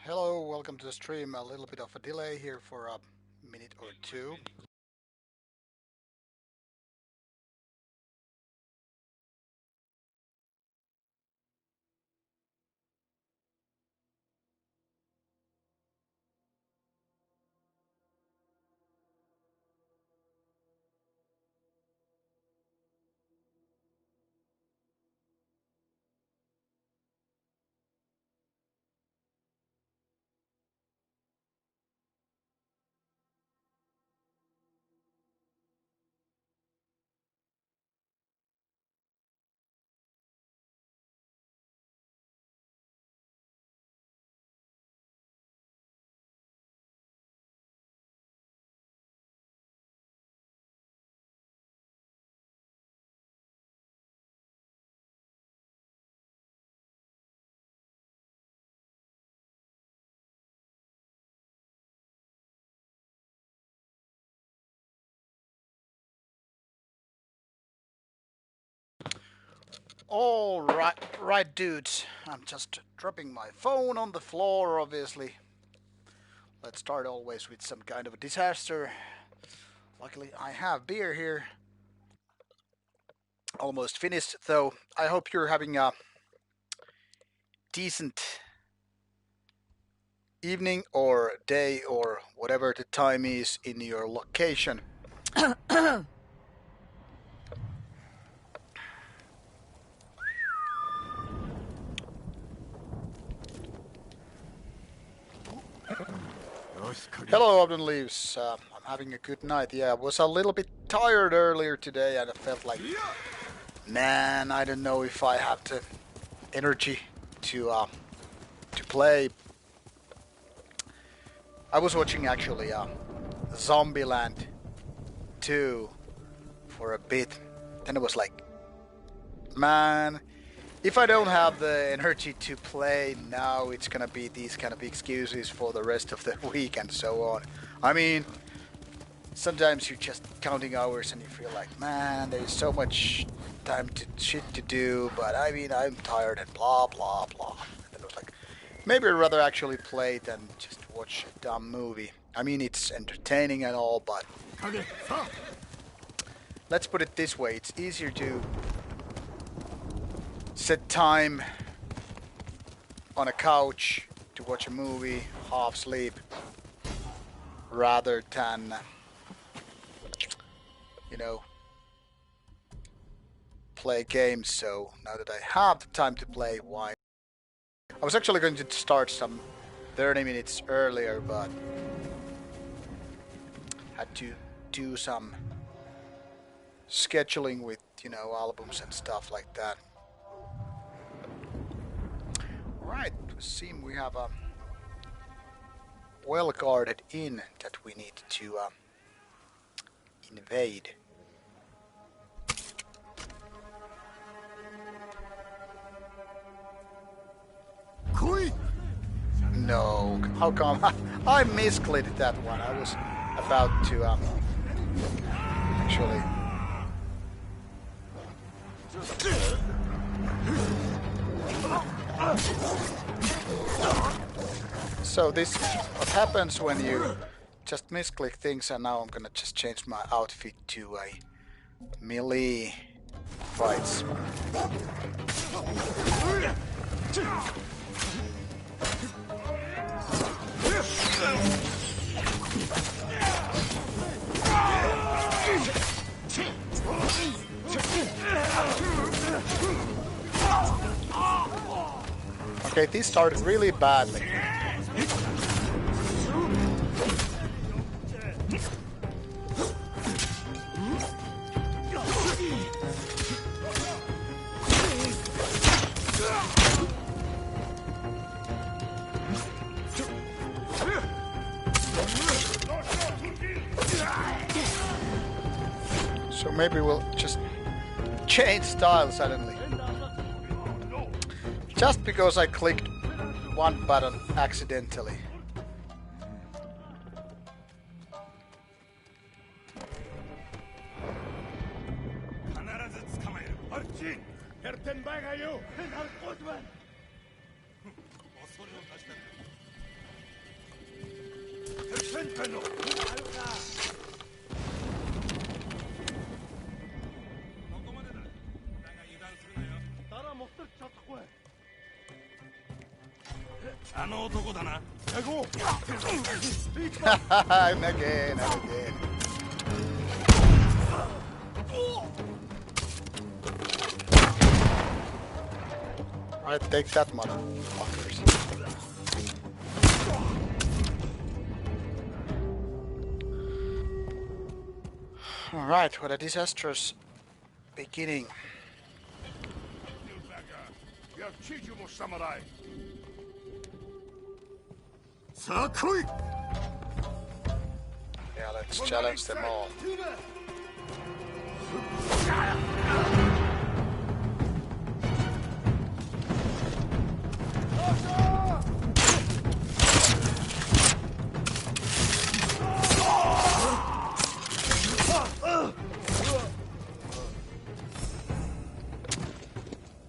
Hello, welcome to the stream. A little bit of a delay here for a minute or two. All right, dudes. I'm just dropping my phone on the floor, obviously. Let's start always with some kind of a disaster. Luckily, I have beer here. Almost finished, though. I hope you're having a decent evening or day or whatever the time is in your location. Hello, Upton Leaves. I'm having a good night. Yeah, I was a little bit tired earlier today and I felt like, man, I don't know if I have the energy to play. I was watching actually Zombieland 2 for a bit. Then it was like, man, if I don't have the energy to play now, it's gonna be these kind of excuses for the rest of the week and so on. I mean, sometimes you're just counting hours and you feel like, man, there's so much shit to do, but I mean, I'm tired and blah blah blah. And then it was like, maybe I'd rather actually play than just watch a dumb movie. I mean, it's entertaining and all, but let's put it this way: it's easier to set time on a couch to watch a movie, half sleep, rather than, you know, play games. So now that I have the time to play, why? I was actually going to start some 30 minutes earlier, but had to do some scheduling with, albums and stuff like that. Right, it seems we have a well-guarded inn that we need to invade. No, how come? I misclicked that one. I was about to actually. So this what happens when you just misclick things, and now I'm gonna just change my outfit to a melee fights. Okay, this started really badly. So maybe we'll just change style suddenly. Just because I clicked one button accidentally. And again, and again. Alright, take that, motherfuckers. Alright, what a disastrous beginning. Yeah, let's challenge them all.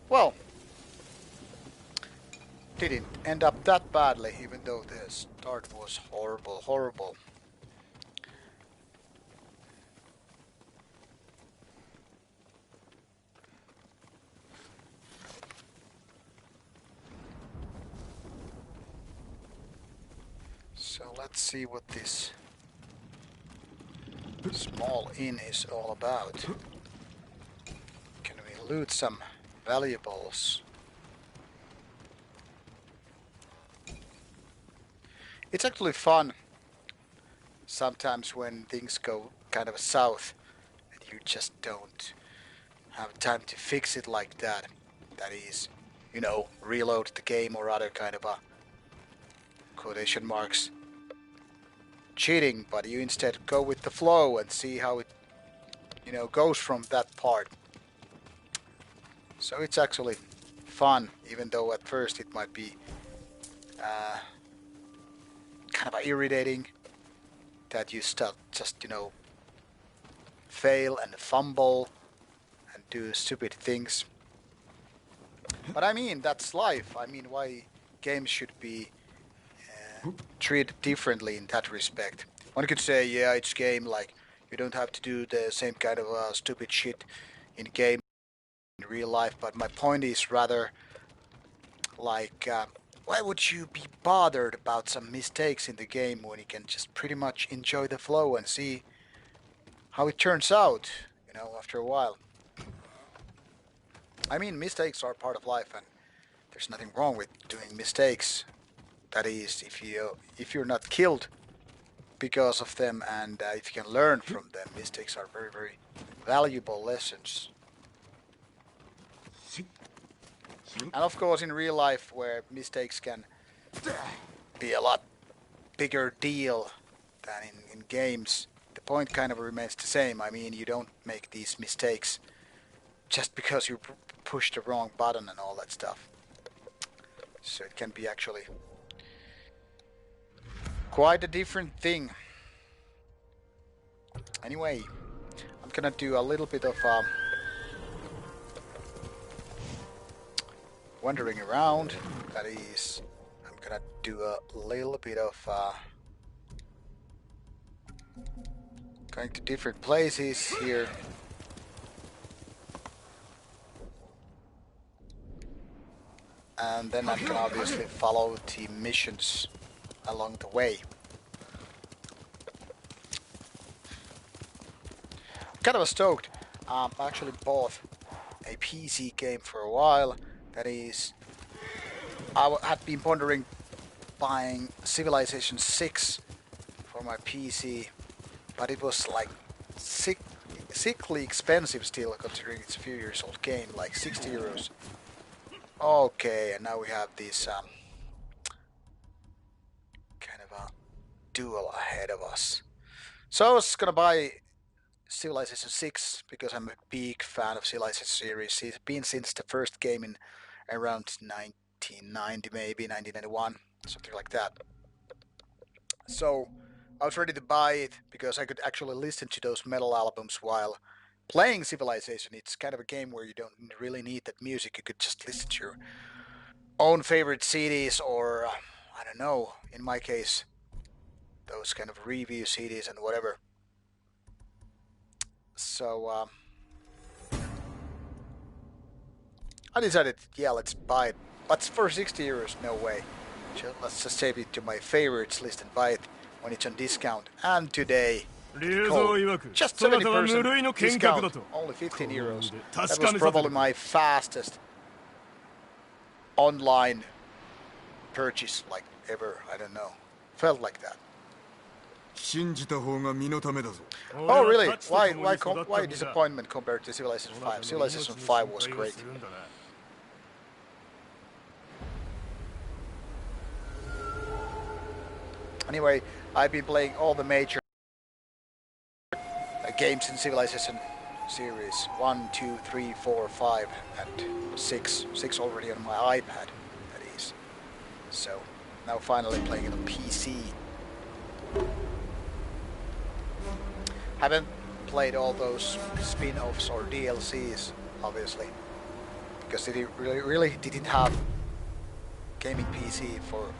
Well, didn't end up that badly, even though the start was horrible, horrible. So let's see what this small inn is all about. Can we loot some valuables? It's actually fun sometimes when things go kind of south and you just don't have time to fix it like that. That is, you know, reload the game or other kind of a quotation marks cheating, but you instead go with the flow and see how it, you know, goes from that part. So it's actually fun, even though at first it might be kind of irritating that you just, you know, fail and fumble and do stupid things. But I mean, that's life. I mean, why games should be treated differently in that respect. One could say, yeah, it's game, like, you don't have to do the same kind of stupid shit in game in real life, but my point is rather like, why would you be bothered about some mistakes in the game when you can just pretty much enjoy the flow and see how it turns out, you know, after a while. I mean, mistakes are part of life and there's nothing wrong with doing mistakes. That is, if you're not killed because of them and if you can learn from them, mistakes are very, very valuable lessons. And of course in real life where mistakes can be a lot bigger deal than in games, the point kind of remains the same. I mean, you don't make these mistakes just because you push the wrong button and all that stuff. So it can be actually quite a different thing. Anyway, I'm gonna do a little bit of wandering around. That is, I'm gonna do a little bit of going to different places here. And then I can obviously follow the missions along the way. I'm kind of stoked. I actually bought a PC game for a while. That is, I had been pondering buying Civilization 6 for my PC, but it was like sickly expensive still, considering it's a few years old game, like 60 euros. Okay, and now we have this kind of a duel ahead of us. So I was gonna buy Civilization 6 because I'm a big fan of Civilization series. It's been since the first game in around 1990, maybe 1991, something like that. So I was ready to buy it because I could actually listen to those metal albums while playing Civilization. It's kind of a game where you don't really need that music. You could just listen to your own favorite CDs or, I don't know, in my case, those kind of review CDs and whatever. So I decided, yeah, let's buy it. But for 60 euros, no way. Let's just save it to my favorites list and buy it when it's on discount. And today, code, just 70% discount, only 15 euros. That was probably my fastest online purchase like ever. I don't know. Felt like that. Oh really? Why disappointment compared to Civilization 5? Civilization 5 was great. Anyway, I've been playing all the major games in Civilization series 1, 2, 3, 4, 5 and 6 already on my iPad, that is. So now finally playing it on PC. Haven't played all those spin-offs or DLCs, obviously, because it really didn't have gaming PC for.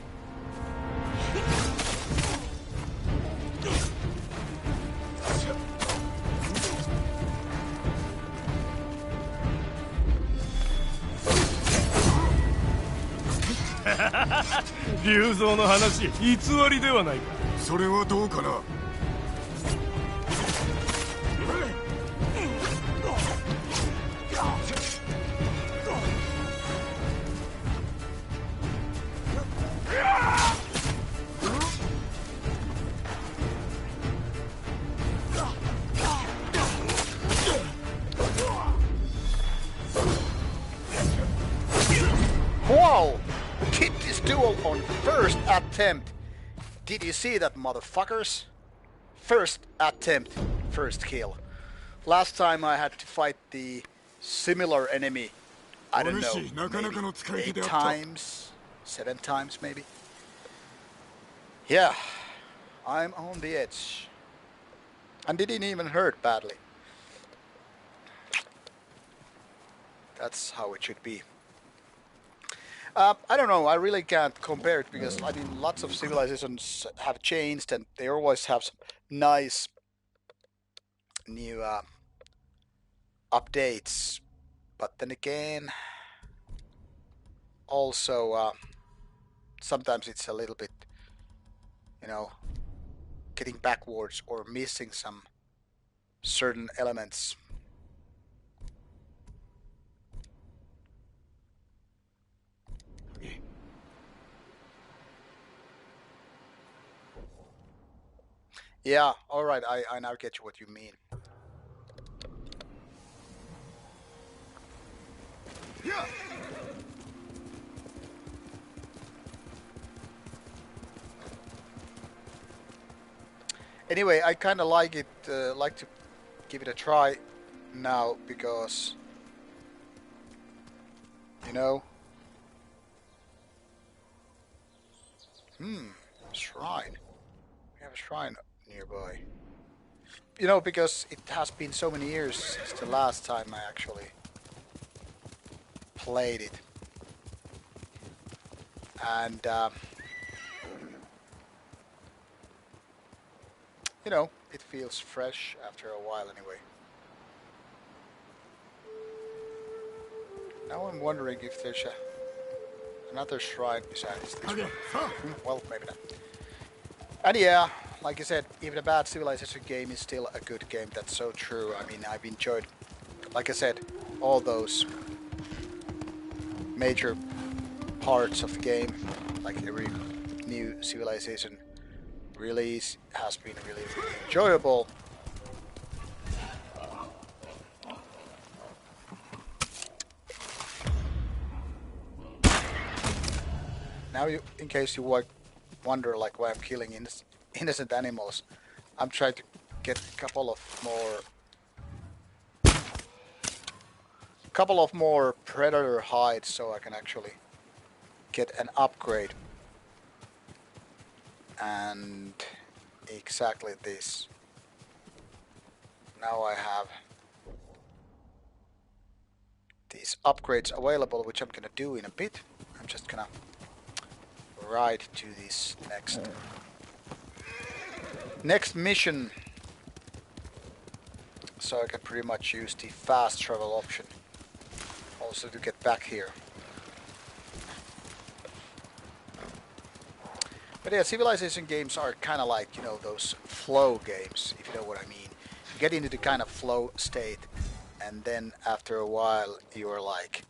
Whoa! Did this duel on first attempt. Did you see that, motherfuckers? First attempt, first kill. Last time I had to fight the similar enemy, I don't know, maybe 8 times, 7 times maybe. Yeah, I'm on the edge. And didn't even hurt badly. That's how it should be. I don't know, I really can't compare it because, I mean, lots of civilizations have changed and they always have some nice new updates. But then again, also sometimes it's a little bit, you know, getting backwards or missing some certain elements. Yeah, alright, I now get you what you mean. Yeah. Anyway, I kind of like it, like to give it a try now because, you know, shrine. We have a shrine nearby. You know, because it has been so many years since the last time I actually played it. And, you know, it feels fresh after a while anyway. Now I'm wondering if there's another shrine besides this one. Well, maybe not. And yeah, like I said, even a bad Civilization game is still a good game. That's so true. I mean, I've enjoyed, like I said, all those major parts of the game. Like every new Civilization release has been really enjoyable. Now, in case you wonder like why I'm killing innocent animals, I'm trying to get a couple of more predator hides so I can actually get an upgrade. And exactly this. Now I have these upgrades available, which I'm gonna do in a bit. I'm just gonna ride to this next Next mission. So I can pretty much use the fast travel option also to get back here. But yeah, Civilization games are kind of like, you know, those flow games, if you know what I mean. You get into the kind of flow state, and then after a while you're like,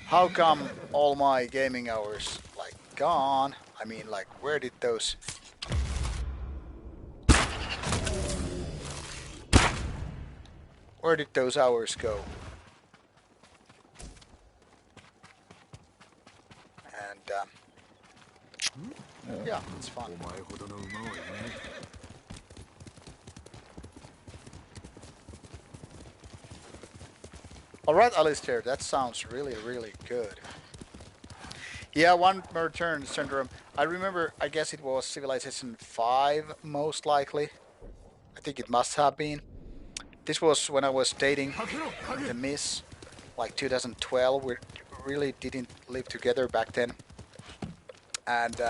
how come all my gaming hours like gone? I mean, like, where did those hours go? And yeah, it's fun. Alright, Alistair, that sounds really, really good. Yeah, one more turn syndrome. I remember, I guess it was Civilization 5, most likely. I think it must have been. This was when I was dating the Miss, like 2012. We really didn't live together back then. And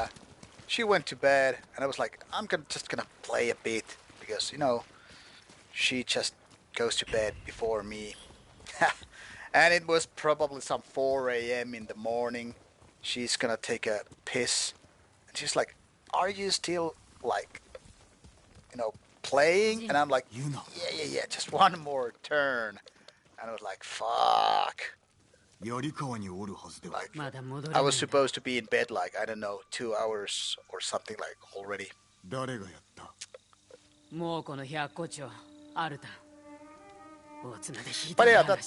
she went to bed, and I was like, I'm just gonna play a bit, because, you know, she just goes to bed before me. And it was probably some 4 a.m. in the morning. She's gonna take a piss. And she's like, are you still, like, you know, playing? And I'm like, yeah, just one more turn. And I was like, fuck. Like, I was supposed to be in bed, like, I don't know, 2 hours or something, like, already. But yeah, that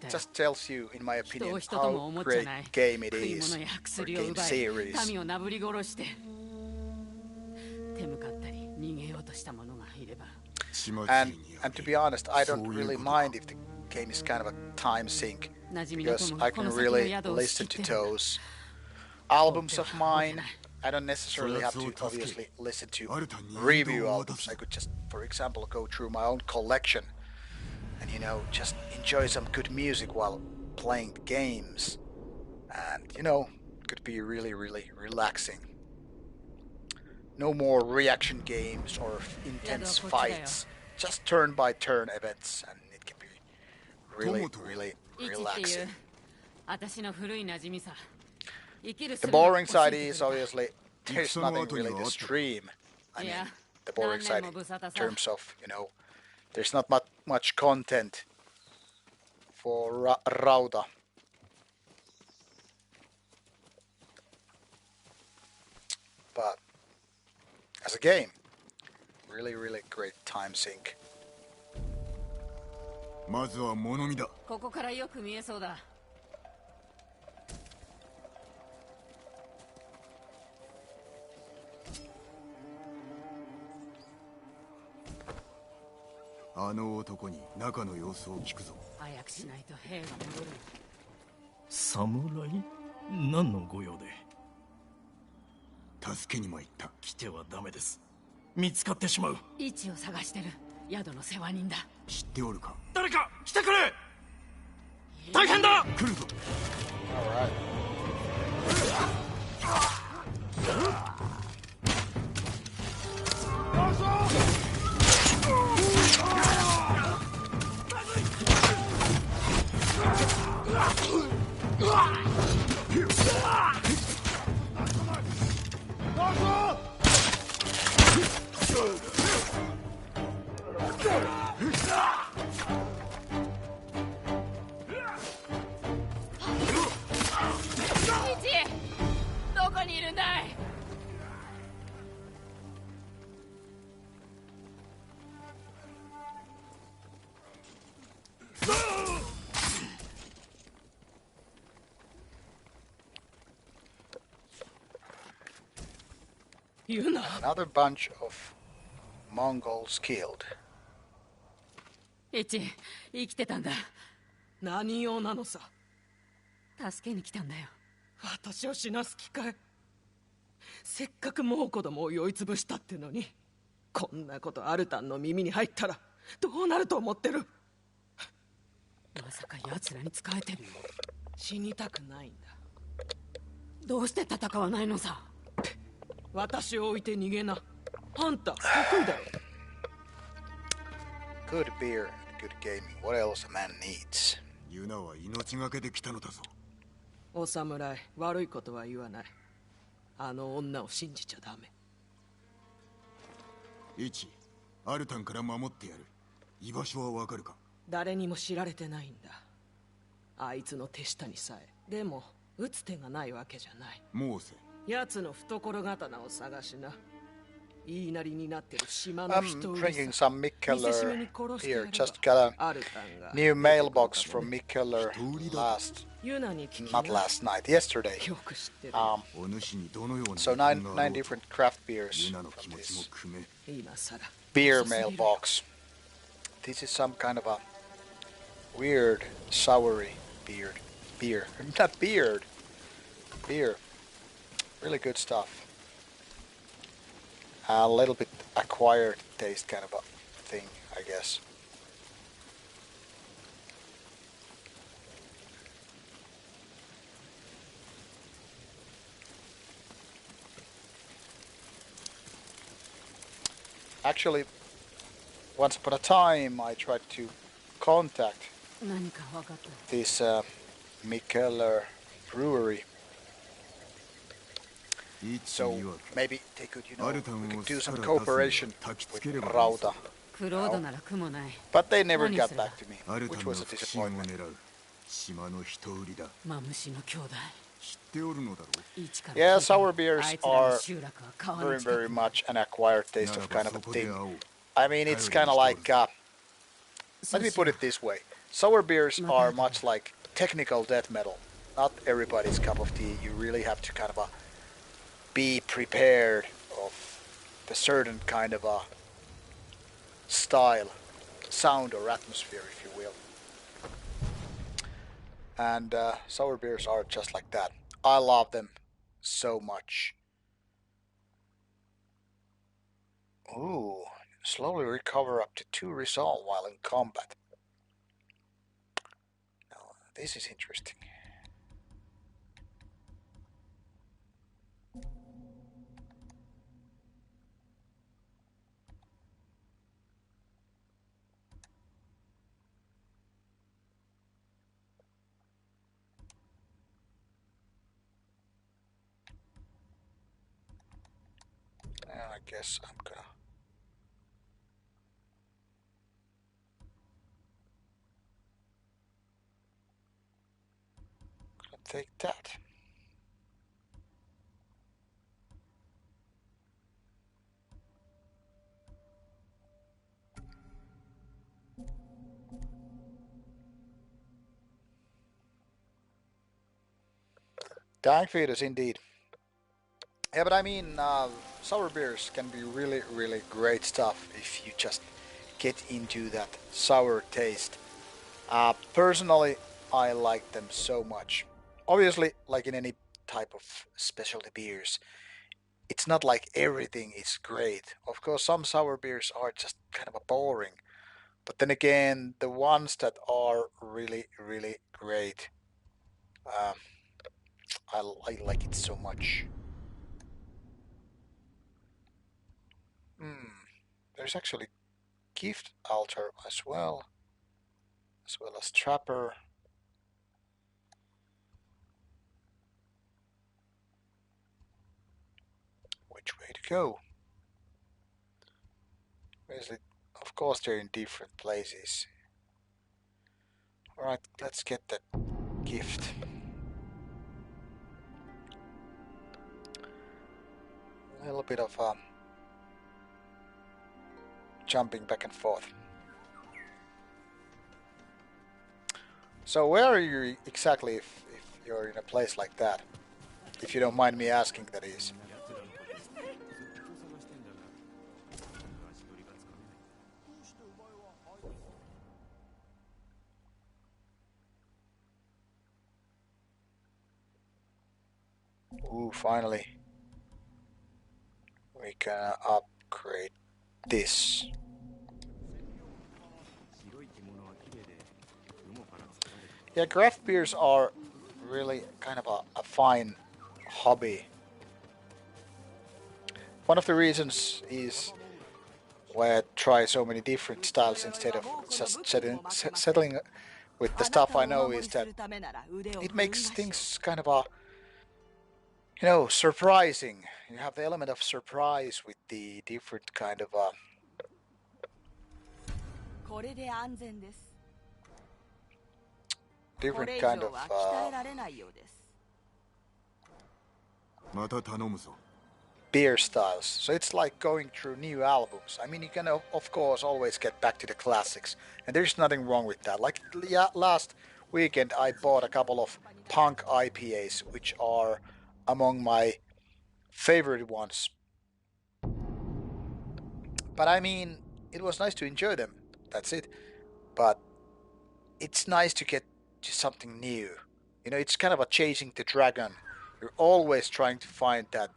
just tells you, in my opinion, how great game it is, or game series. And to be honest, I don't really mind if the game is kind of a time sink, because I can really listen to those albums of mine. I don't necessarily have to obviously listen to review albums. I could just, for example, go through my own collection and, you know, just enjoy some good music while playing games. And, you know, it could be really, really relaxing. No more reaction games or intense fights. Just turn-by-turn events, and it can be really, really relaxing. The boring side is, obviously, there's nothing really to stream. I mean, the boring side in terms of, you know, there's not much content for Rauta. But as a game, really, really great time sink. まずは物見だ。ここからよく見えそうだ。あの男に中の様子を聞くぞ。早くしないと兵が戻る。侍？何の御用で？助けに参った。来てはダメです。見つかってしまう。位置を探してる。宿の世話人だ。知っておるか？誰か来てくれ！大変だ！来るぞ。どこにいるんだい？Another bunch of Mongols killed. エチ生きてたんだ。何用なのさ。助けに来たんだよ。私を死なす気かい。せっかくもう子供を酔いつぶしたってのに、こんなことアルタンの耳に入ったらどうなると思ってる。まさか奴らに仕えてるの？死にたくないんだ。どうして戦わないのさ。私を置いて逃げな。あんた得意だろ。good beer and good gaming. What else a man needs? ユナは命がけで来たのだぞ。お侍、悪いことは言わない。あの女を信じちゃダメ。一、アルタンから守ってやる。居場所はわかるか？誰にも知られてないんだ。あいつの手下にさえ。でも打つ手がないわけじゃない。モーセ。奴の懐刀を探しな。言いなりになってる島 I'm の人 drinking some Mikkeller here. Just got a new mailbox from Mikkeller not last night, yesterday. よく知ってる。お主にどのような So nine different craft beers ユナの from 気持ちも this 組め。今さら beer mailbox. This is some kind of a weird, soury beer. Not beard. Beer. Really good stuff. A little bit acquired taste kind of a thing, I guess. Actually, once upon a time, I tried to contact 何か分かった。 this Mikkeller brewery. 一 So 曰く maybe they could, we Arutan could を do 巣か some ら出すには cooperation 焚きつ with ければいい Rauta. クロードなら苦もない。 But they never 何 got すれば back to me, アルタ which ンの was a 復讐を disappointment. 狙う島の人売りだ。マムシの兄弟。知っておるのだろう。一から Yeah, 聞いた sour beers あいつらの are 集落は川 very, の近 very くに。 much an acquired taste なら of ば kind of そ a こで thing. 会おう。 I mean, it's kind of like, let me put it this way. Sour beers are much like technical death metal. Not everybody's cup of tea. You really have to kind of be prepared of the certain kind of a style, sound or atmosphere, if you will. And sour beers are just like that. I love them so much. Ooh, slowly recover up to 2 resolve while in combat. Now, this is interesting. I guess I'm gonna take that. Dying fetus indeed. Yeah, but I mean, sour beers can be really, really great stuff if you just get into that sour taste. Personally, I like them so much. Obviously, like in any type of specialty beers, it's not like everything is great. Of course, some sour beers are just kind of a boring. But then again, the ones that are really, really great, I like it so much. There's actually gift altar as well as trapper. Which way to go? Basically, of course, they're in different places. Alright, let's get that gift. A little bit of jumping back and forth. So where are you exactly if you're in a place like that? If you don't mind me asking, that is. Ooh, finally. We can upgrade this. Yeah, craft beers are really kind of a fine hobby. One of the reasons is where I try so many different styles instead of just settling with the stuff I know, is that it makes things kind of surprising. You have the element of surprise with the different kind of これで安全です。こ different れ以 kind 上 of は鍛えられないようです。また頼むぞ。 beer styles. So it's like going through new albums. I mean, you can of course always get back to the classics, and there's nothing wrong with that. Like last weekend, I bought a couple of punk IPAs, which are among my favorite ones. But I mean, it was nice to enjoy them. That's it. But it's nice to get to something new. You know, it's kind of a chasing the dragon. You're always trying to find that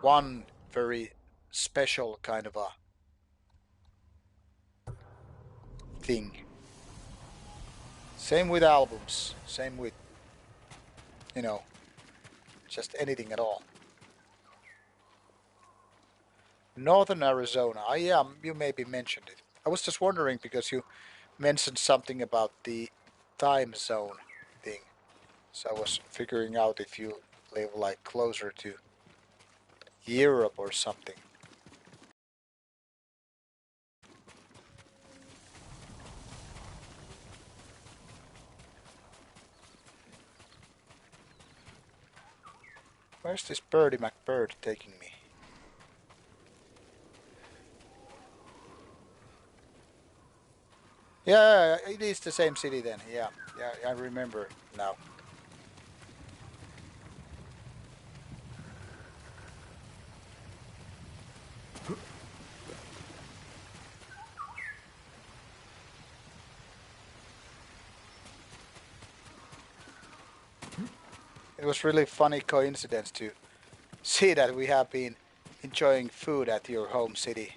one very special kind of a thing. Same with albums, same with, just anything at all. Northern Arizona, you maybe mentioned it. I was just wondering because you mentioned something about the time zone thing. So I was figuring out if you live like closer to Europe or something. Where's this Birdie McBird taking me? Yeah, it is the same city then. Yeah, I remember now. It was really funny coincidence to see that we have been enjoying food at your home city.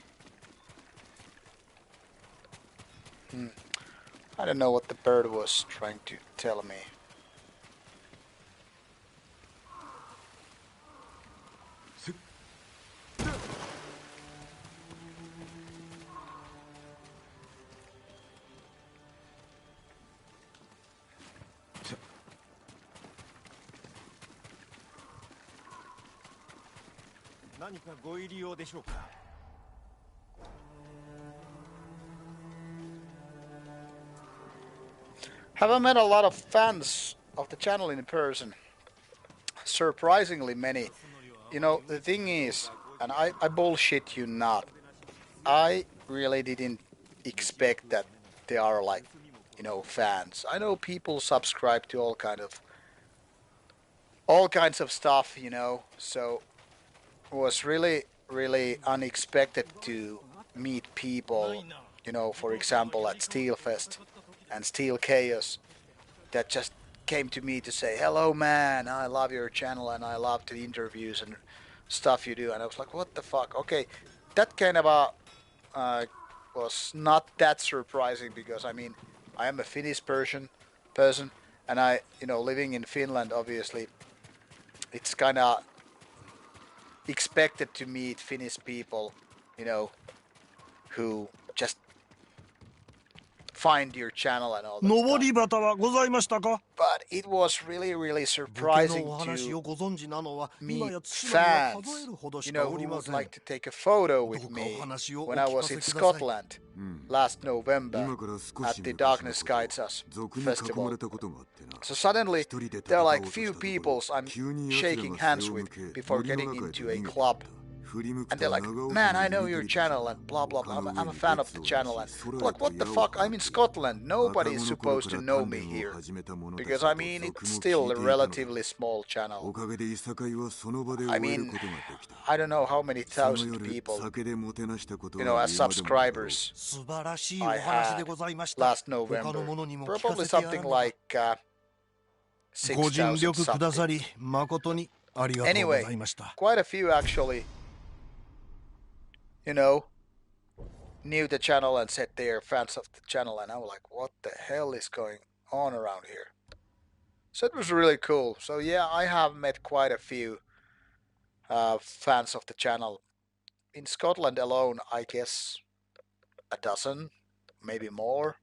I don't know what the bird was trying to tell me. Haven't met a lot of fans of the channel in person. Surprisingly many. You know, the thing is, and I bullshit you not, I really didn't expect that they are like, fans. I know people subscribe to all kinds of stuff, so it was really, really unexpected to meet people, for example, at Steelfest and Steel Chaos that just came to me to say, hello man, I love your channel and I love the interviews and stuff you do. And I was like, what the fuck? Okay, that kind of was not that surprising because I mean, I am a Finnish person, and I, living in Finland, obviously, it's kind of expected to meet Finnish people, who just find your channel and all that stuff. But it was really, really surprising to meet fans, who would like to take a photo with me when I was in Scotland last November at the Darkness Guides Us festival. So suddenly there are like few people I'm shaking hands with before getting into a club. And they're like, man, I know your channel and blah blah blah. I'm a fan of the channel. And like, what the fuck? I'm in Scotland. Nobody is supposed to know me here. Because I mean, it's still a relatively small channel. I mean, I don't know how many thousand people, as subscribers I had last November. Probably something like 6,000 something. Anyway, quite a few actually, knew the channel and said they are fans of the channel, and I was like, what the hell is going on around here? So it was really cool. So yeah, I have met quite a few fans of the channel. In Scotland alone, I guess a dozen, maybe more,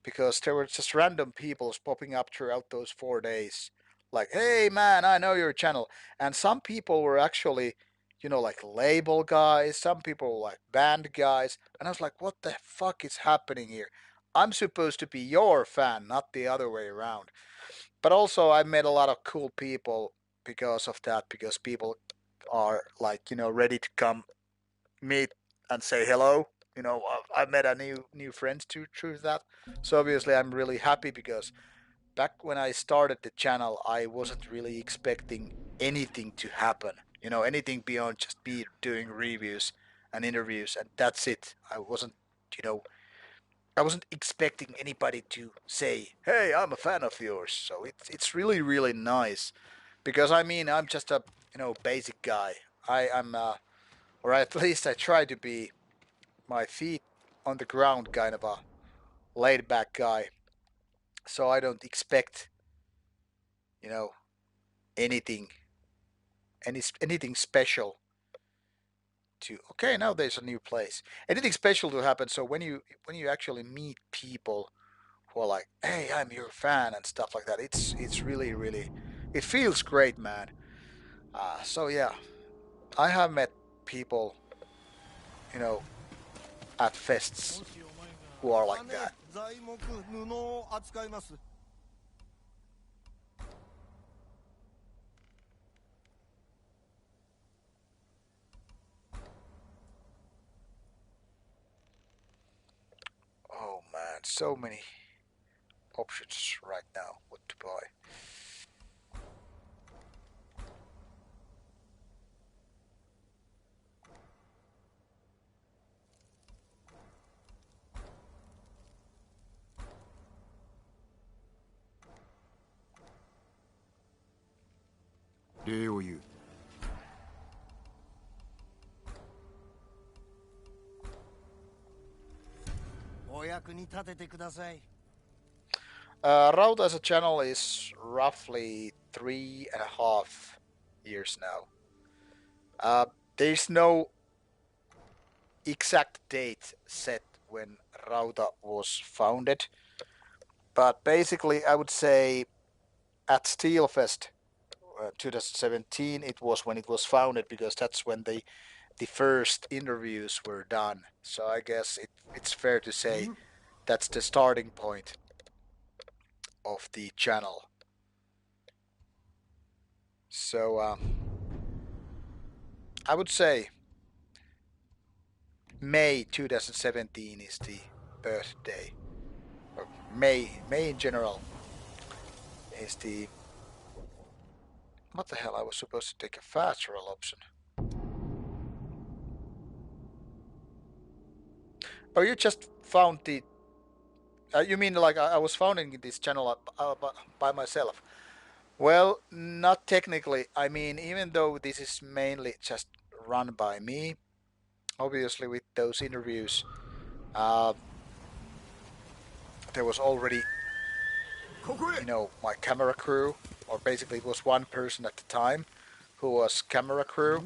because there were just random people popping up throughout those 4 days. Like, hey man, I know your channel. And some people were actually, like label guys, some people were like band guys. And I was like, what the fuck is happening here? I'm supposed to be your fan, not the other way around. But also, I met a lot of cool people because of that, because people are like, ready to come meet and say hello. I met a new friends through that. So obviously, I'm really happy because back when I started the channel, I wasn't really expecting anything to happen. Anything beyond just me doing reviews and interviews, and that's it. You know, I wasn't expecting anybody to say, "Hey, I'm a fan of yours." So it's really really nice, because I mean I'm just a basic guy. I'm or at least I try to be, my feet on the ground kind of a laid back guy. So I don't expect you know anything anything special to, okay, now there's a new place, anything special to happen. So when you actually meet people who are like, hey, I'm your fan and stuff like that, it's really really, it feels great, man. So yeah, I have met people you know at fests who are like that. 材木布を扱います。 Oh man, so many options right now what to buy. Rauta as a channel is roughly 3.5 years now. There's no exact date set when Rauta was founded, but basically I would say at Steelfest 2017 it was when it was founded, because that's when the first interviews were done. So I guess it's fair to say that's the starting point of the channel. So I would say May 2017 is the birthday. Or May in general is the... What the hell? I was supposed to take a fast travel option. Oh, you just found the... you mean like I was founding this channel by myself? Well, not technically. I mean, even though this is mainly just run by me, obviously with those interviews, there was already, my camera crew, or basically it was one person at the time who was camera crew,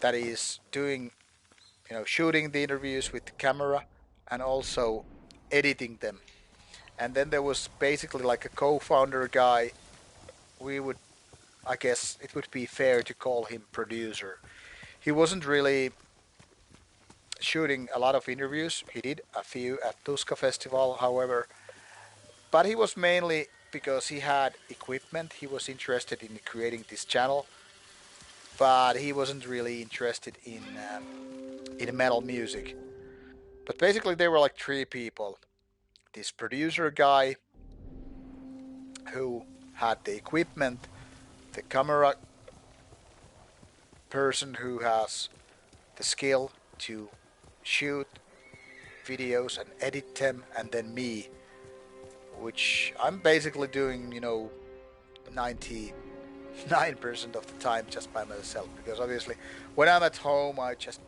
that is doing, shooting the interviews with the camera and also editing them. And then there was basically like a co-founder guy. I guess it would be fair to call him producer. He wasn't really shooting a lot of interviews. He did a few at Tuska Festival, however, but he was mainly because he had equipment. He was interested in creating this channel, but he wasn't really interested in metal music. But basically, there were like three people: this producer guy who had the equipment, the camera person who has the skill to shoot videos and edit them, and then me, which I'm basically doing, 99% of the time just by myself, because obviously when I'm at home I just,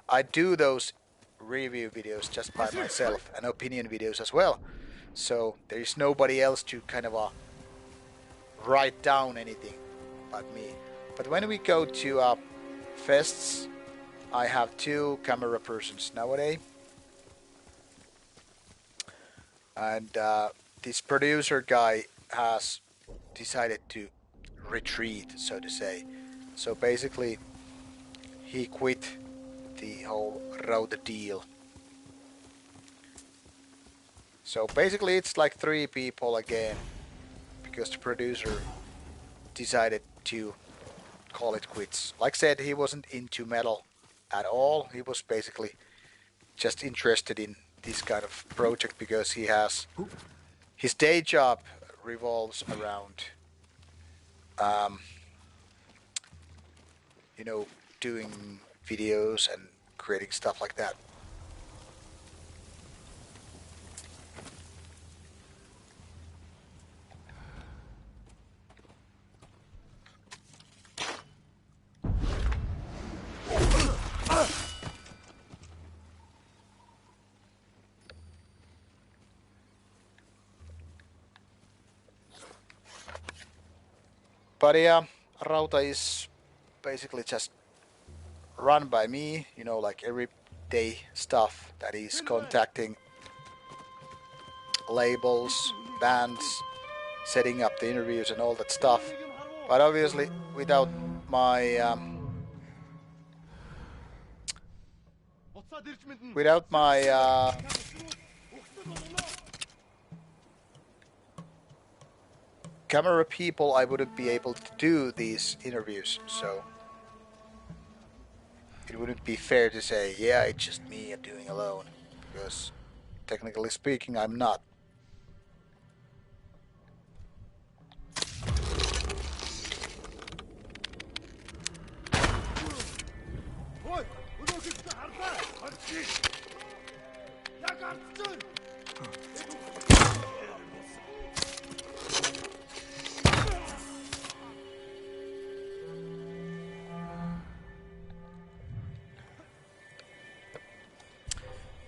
I do those review videos just by myself, and opinion videos as well. So there is nobody else to kind of write down anything but me. But when we go to fests, I have 2 camera persons nowadays. And this producer guy has decided to retreat, so to say. So basically, he quit the whole Rauta deal. So basically, it's like 3 people again, because the producer decided to call it quits. Like I said, he wasn't into metal at all. He was basically just interested in this kind of project because he has his day job revolves around you know, doing videos and creating stuff like that. But yeah, Rauta is basically just run by me, you know, like everyday stuff that is contacting labels, bands, setting up the interviews and all that stuff. But obviously, without my camera people, I wouldn't be able to do these interviews. So it wouldn't be fair to say, yeah, it's just me I'm doing alone, because technically speaking, I'm not.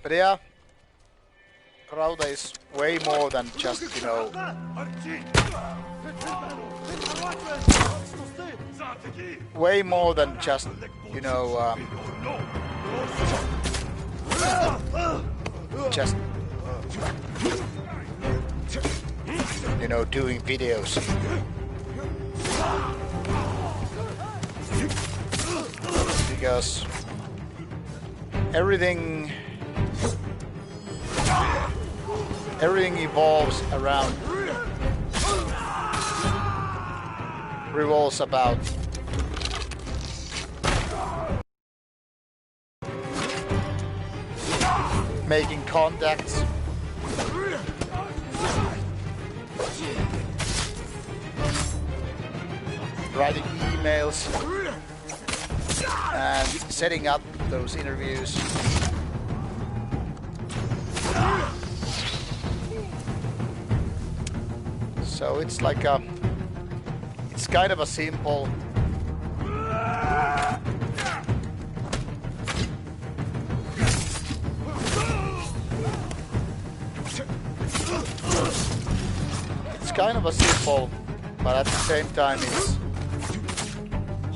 But yeah, Rauta is way more than just, you know, way more than just, you know, just, you know, doing videos. Because everything evolves around, revolves about making contacts, writing emails, and setting up those interviews. So it's like it's kind of a simple but at the same time it's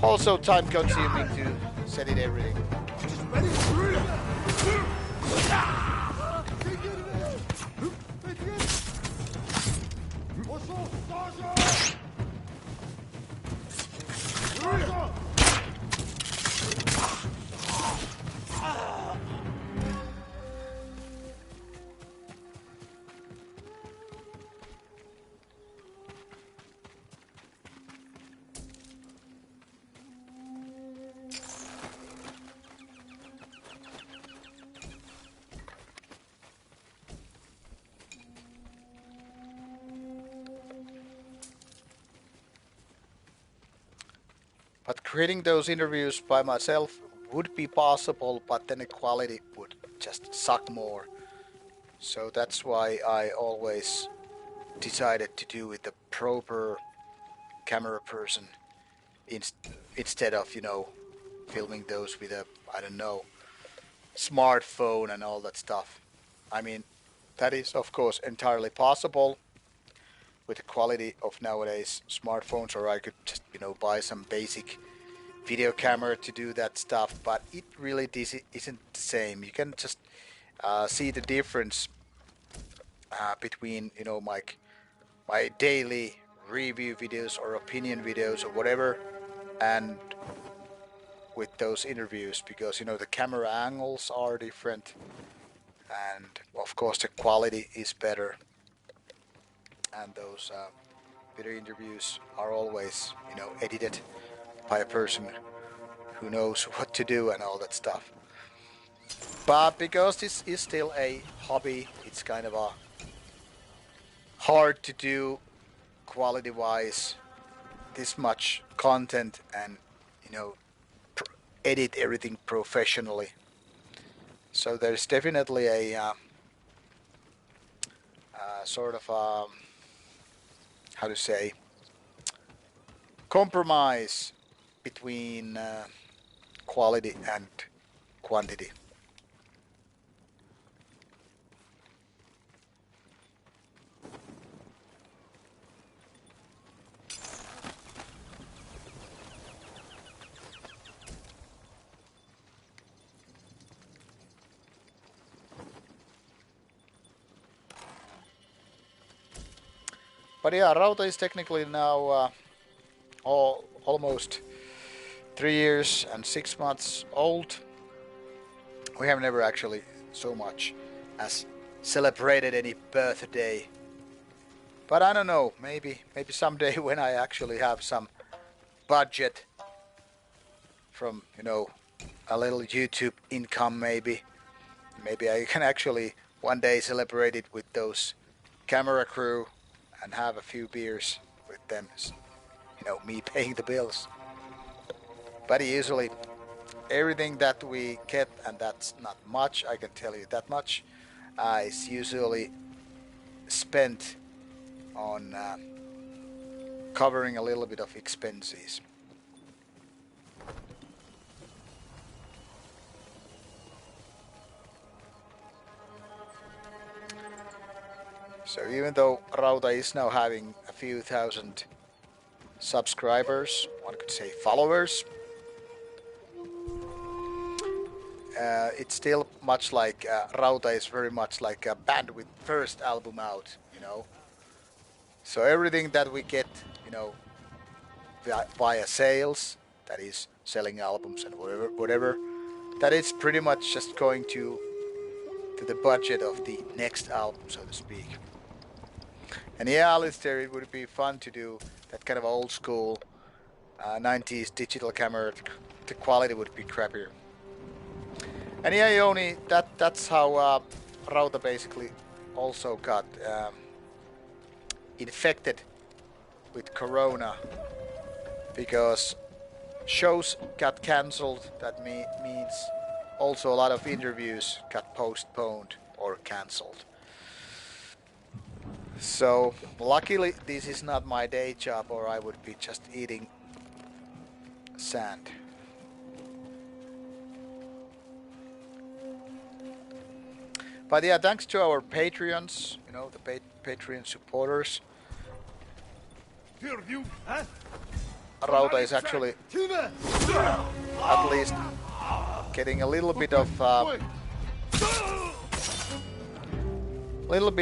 also time consuming to set it everything. But creating those interviews by myself would be possible, but then the quality would just suck more. So that's why I always decided to do with a proper camera person instead of, you know, filming those with a, I don't know, smartphone and all that stuff. I mean, that is of course entirely possible with the quality of nowadays smartphones, or I could just, you know, buy some basic video camera to do that stuff, but it really isn't the same. You can just see the difference between, you know, my daily review videos or opinion videos or whatever, and with those interviews, because, you know, the camera angles are different, and of course the quality is better, and those video interviews are always, you know, edited by a person who knows what to do and all that stuff. But because this is still a hobby, it's kind of a hard to do quality wise this much content and, you know, edit everything professionally. So there's definitely a sort of how to say, compromise between quality and quantity. But yeah, Rauta is technically now almost 3 years and 6 months old. We have never actually so much as celebrated any birthday. But I don't know, maybe someday when I actually have some budget from, you know, a little YouTube income, maybe I can actually one day celebrate it with those camera crew and have a few beers with them, you know, me paying the bills. But usually everything that we get, and that's not much, I can tell you that much, is usually spent on covering a little bit of expenses. So even though Rauta is now having a few thousand subscribers, one could say followers, it's still much like Rauta is very much like a band with first album out, you know. So everything that we get, you know, via sales, that is selling albums and whatever, that is pretty much just going to the budget of the next album, so to speak. And yeah, Alistair, it would be fun to do that kind of old school 90s digital camera. The quality would be crappier. And yeah, Joni, that's how Rauta basically also got infected with corona, because shows got cancelled. That means also a lot of interviews got postponed or cancelled. So luckily this is not my day job, or I would be just eating sand. But yeah, thanks to our Patreons, you know, the Patreon supporters, Rauta is actually at least getting a little bit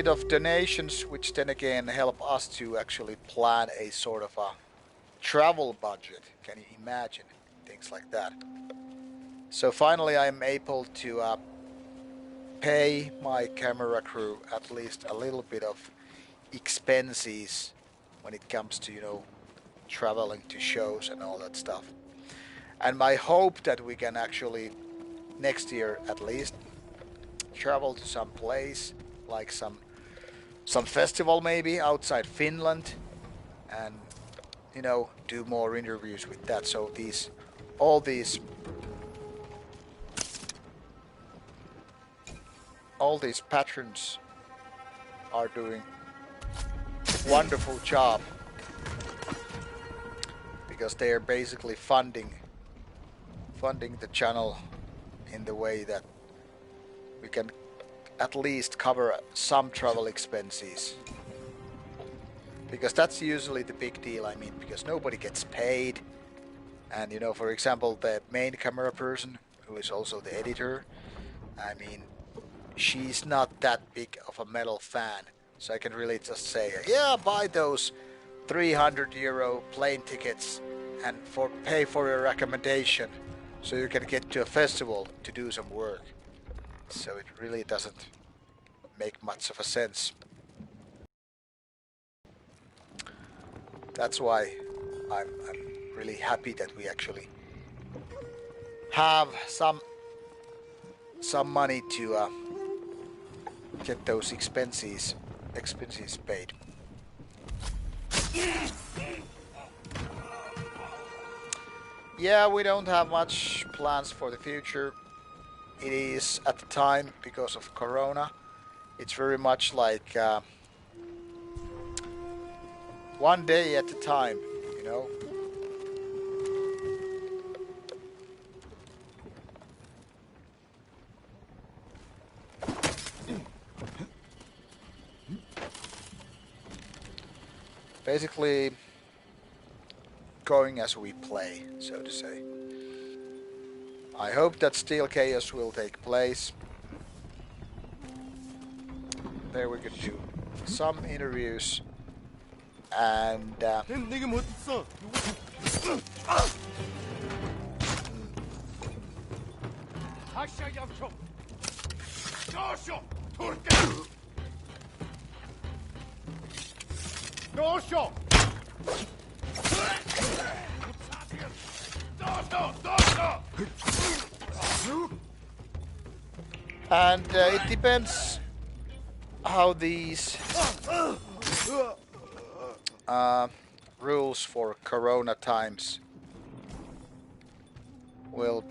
of donations, which then again help us to actually plan a sort of a travel budget. Can you imagine things like that? So finally I am able to pay my camera crew at least a little bit of expenses when it comes to, you know, traveling to shows and all that stuff. And my hope that we can actually next year at least travel to some place like some festival maybe outside Finland, and, you know, do more interviews with that. So all these patrons are doing wonderful job, because they are basically funding the channel in the way that we can at least cover some travel expenses, because that's usually the big deal. I mean, because nobody gets paid And you know, for example, the main camera person, who is also the editor, I mean, she's not that big of a metal fan, so I can really just say, yeah, buy those 300 euro plane tickets and pay for your recommendation so you can get to a festival to do some work. So it really doesn't make much of a sense. That's why I'm really happy that we actually have some money to get those expenses paid. Yeah, we don't have much plans for the future. It is at the time, because of Corona, it's very much like one day at a time, you know. Basically going as we play, so to say. I hope that Steel Chaos will take place. There we could do some interviews and it depends how these rules for Corona times will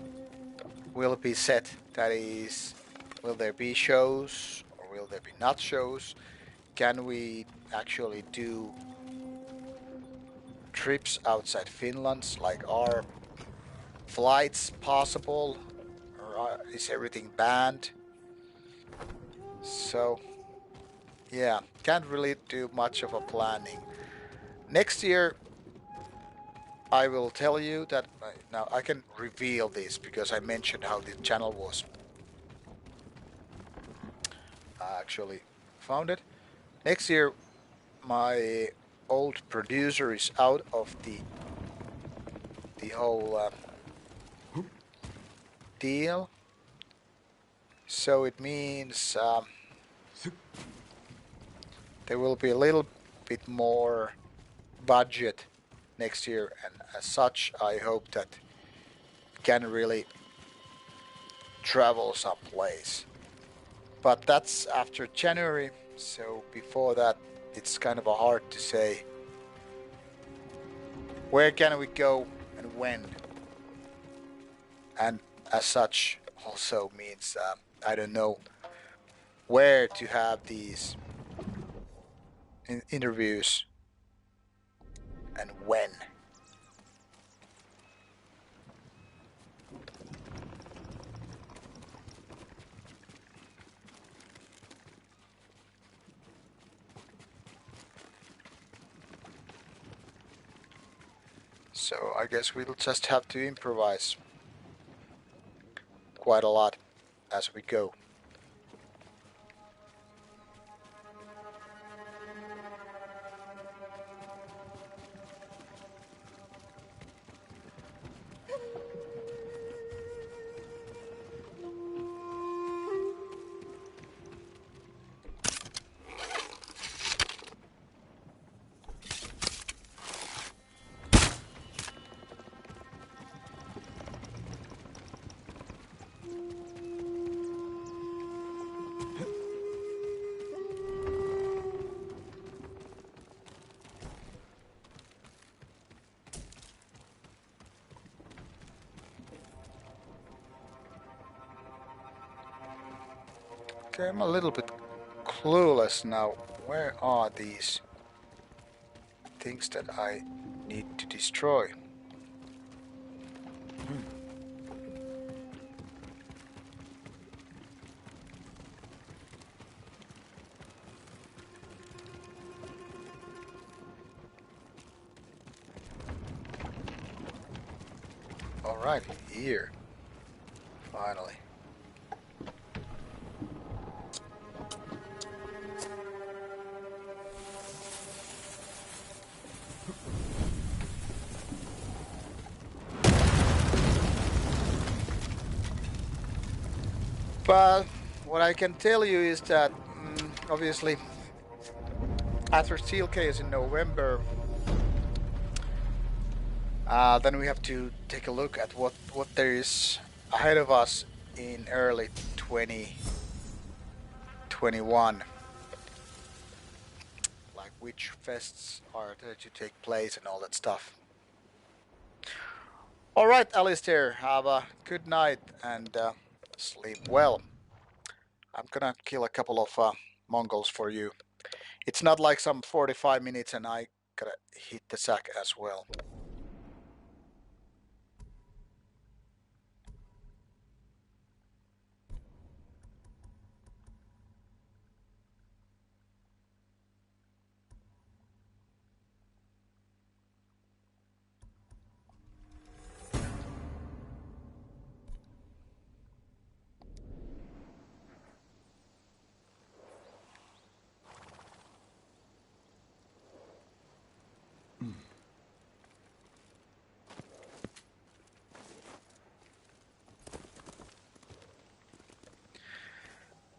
be set. That is, will there be shows or will there be not shows? Can we actually do trips outside Finland? Like, are flights possible, or is everything banned? So yeah, can't really do much of a planning. Next year I will tell you that now I can reveal this because I mentioned how the channel was actually founded. Next year my old producer is out of the whole deal, so it means there will be a little bit more budget next year, and as such I hope that can really travel someplace. But that's after January, so before that it's kind of hard to say where can we go and when. And as such also means I don't know where to have these interviews and when. So I guess we'll just have to improvise quite a lot as we go. Okay, I'm a little bit clueless now. Where are these things that I need to destroy? Alright, here. Finally. But what I can tell you is that obviously after Steel Case in November, then we have to take a look at what there is ahead of us in early 2021. Like which fests are there to take place and all that stuff. Alright, Alistair, have a good night and sleep well. I'm gonna kill a couple of Mongols for you. It's not like some 45 minutes and I gotta hit the sack as well.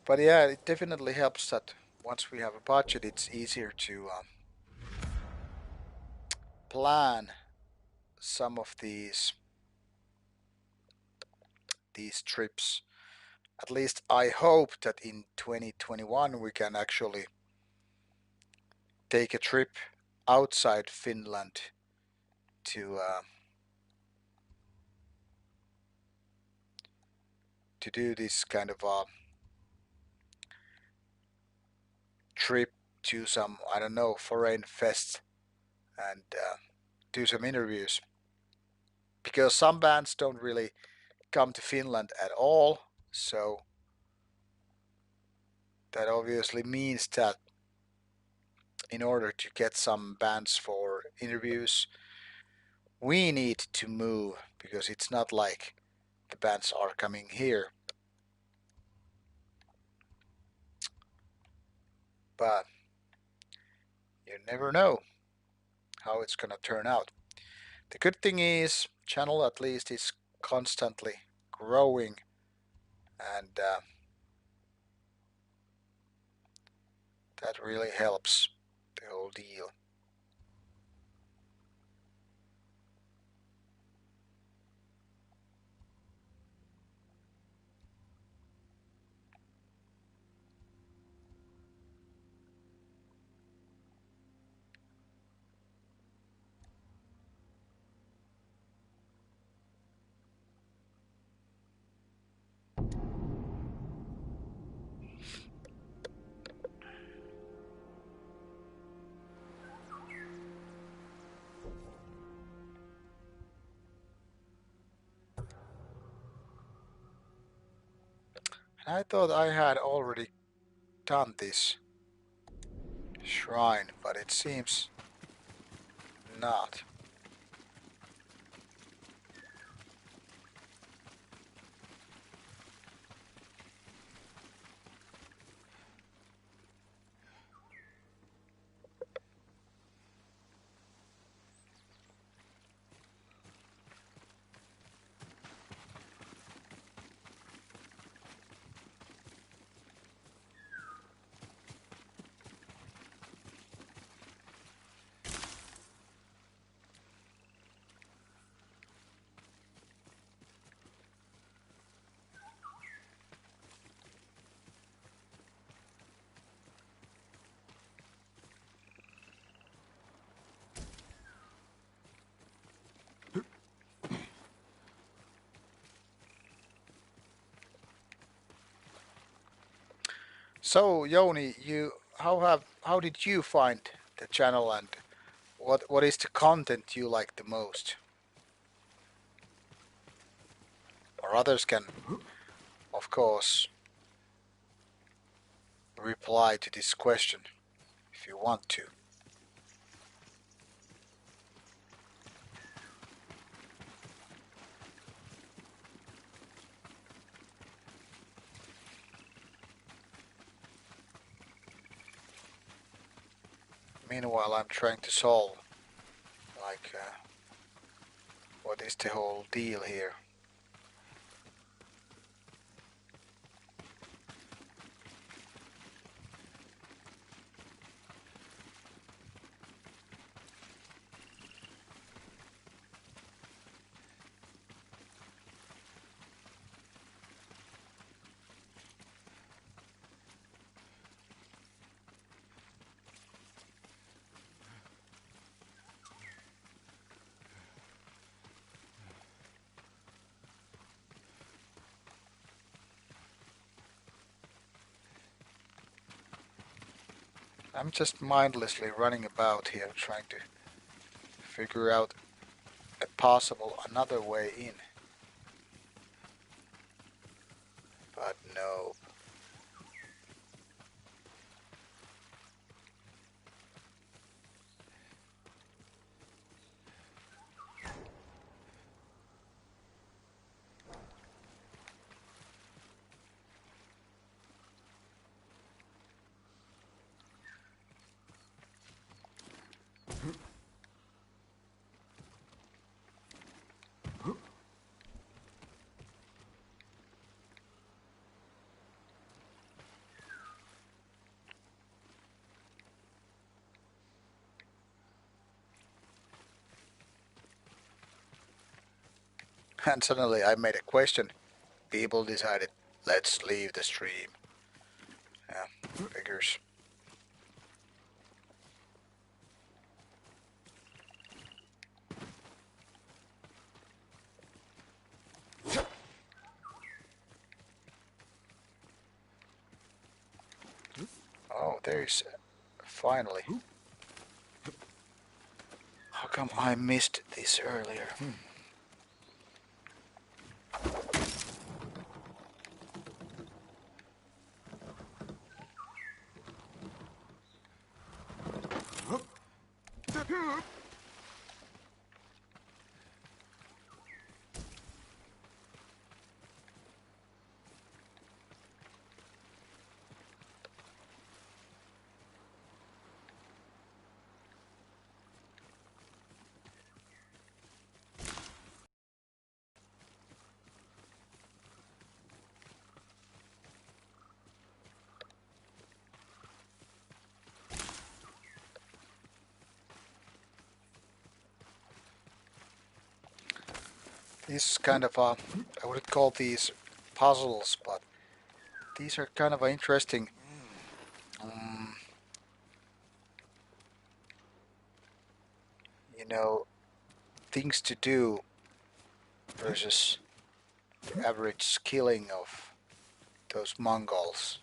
But yeah, it definitely helps that once we have a budget, it's easier to plan some of these trips. At least I hope that in 2021 we can actually take a trip outside Finland to do this kind of trip to some, I don't know, foreign fest and do some interviews, because some bands don't really come to Finland at all, so that obviously means that in order to get some bands for interviews we need to move, because it's not like the bands are coming here. But you never know how it's gonna turn out. The good thing is channel at least is constantly growing, and that really helps the whole deal. And I thought I had already done this shrine, but it seems not. So Joni, how did you find the channel, and what is the content you like the most? Or others can, of course, reply to this question if you want to. Meanwhile, I'm trying to solve, like, what is the whole deal here? I'm just mindlessly running about here trying to figure out a possible another way in. But no. And suddenly I made a question. People decided, let's leave the stream. Yeah, figures. Oh, there's finally. How come I missed this earlier? These kind of, I would call these puzzles, but these are kind of interesting. You know, things to do versus the average skilling of those Mongols.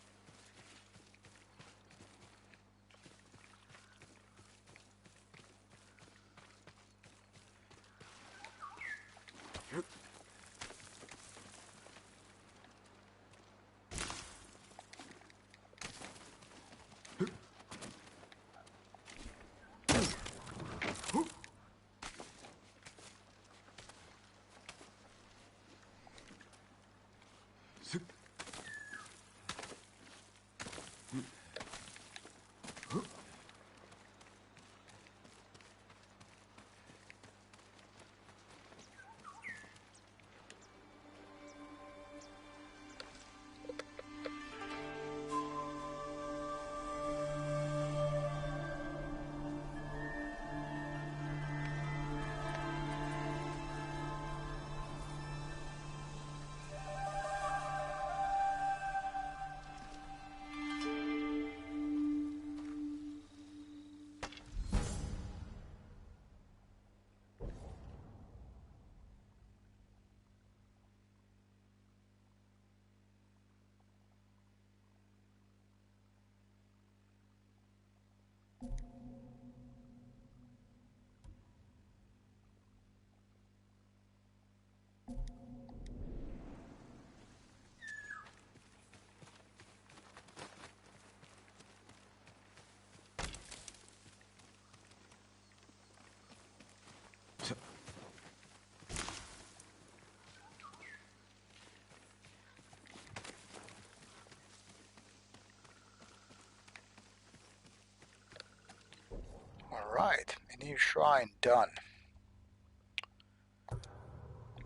Alright, a new shrine done.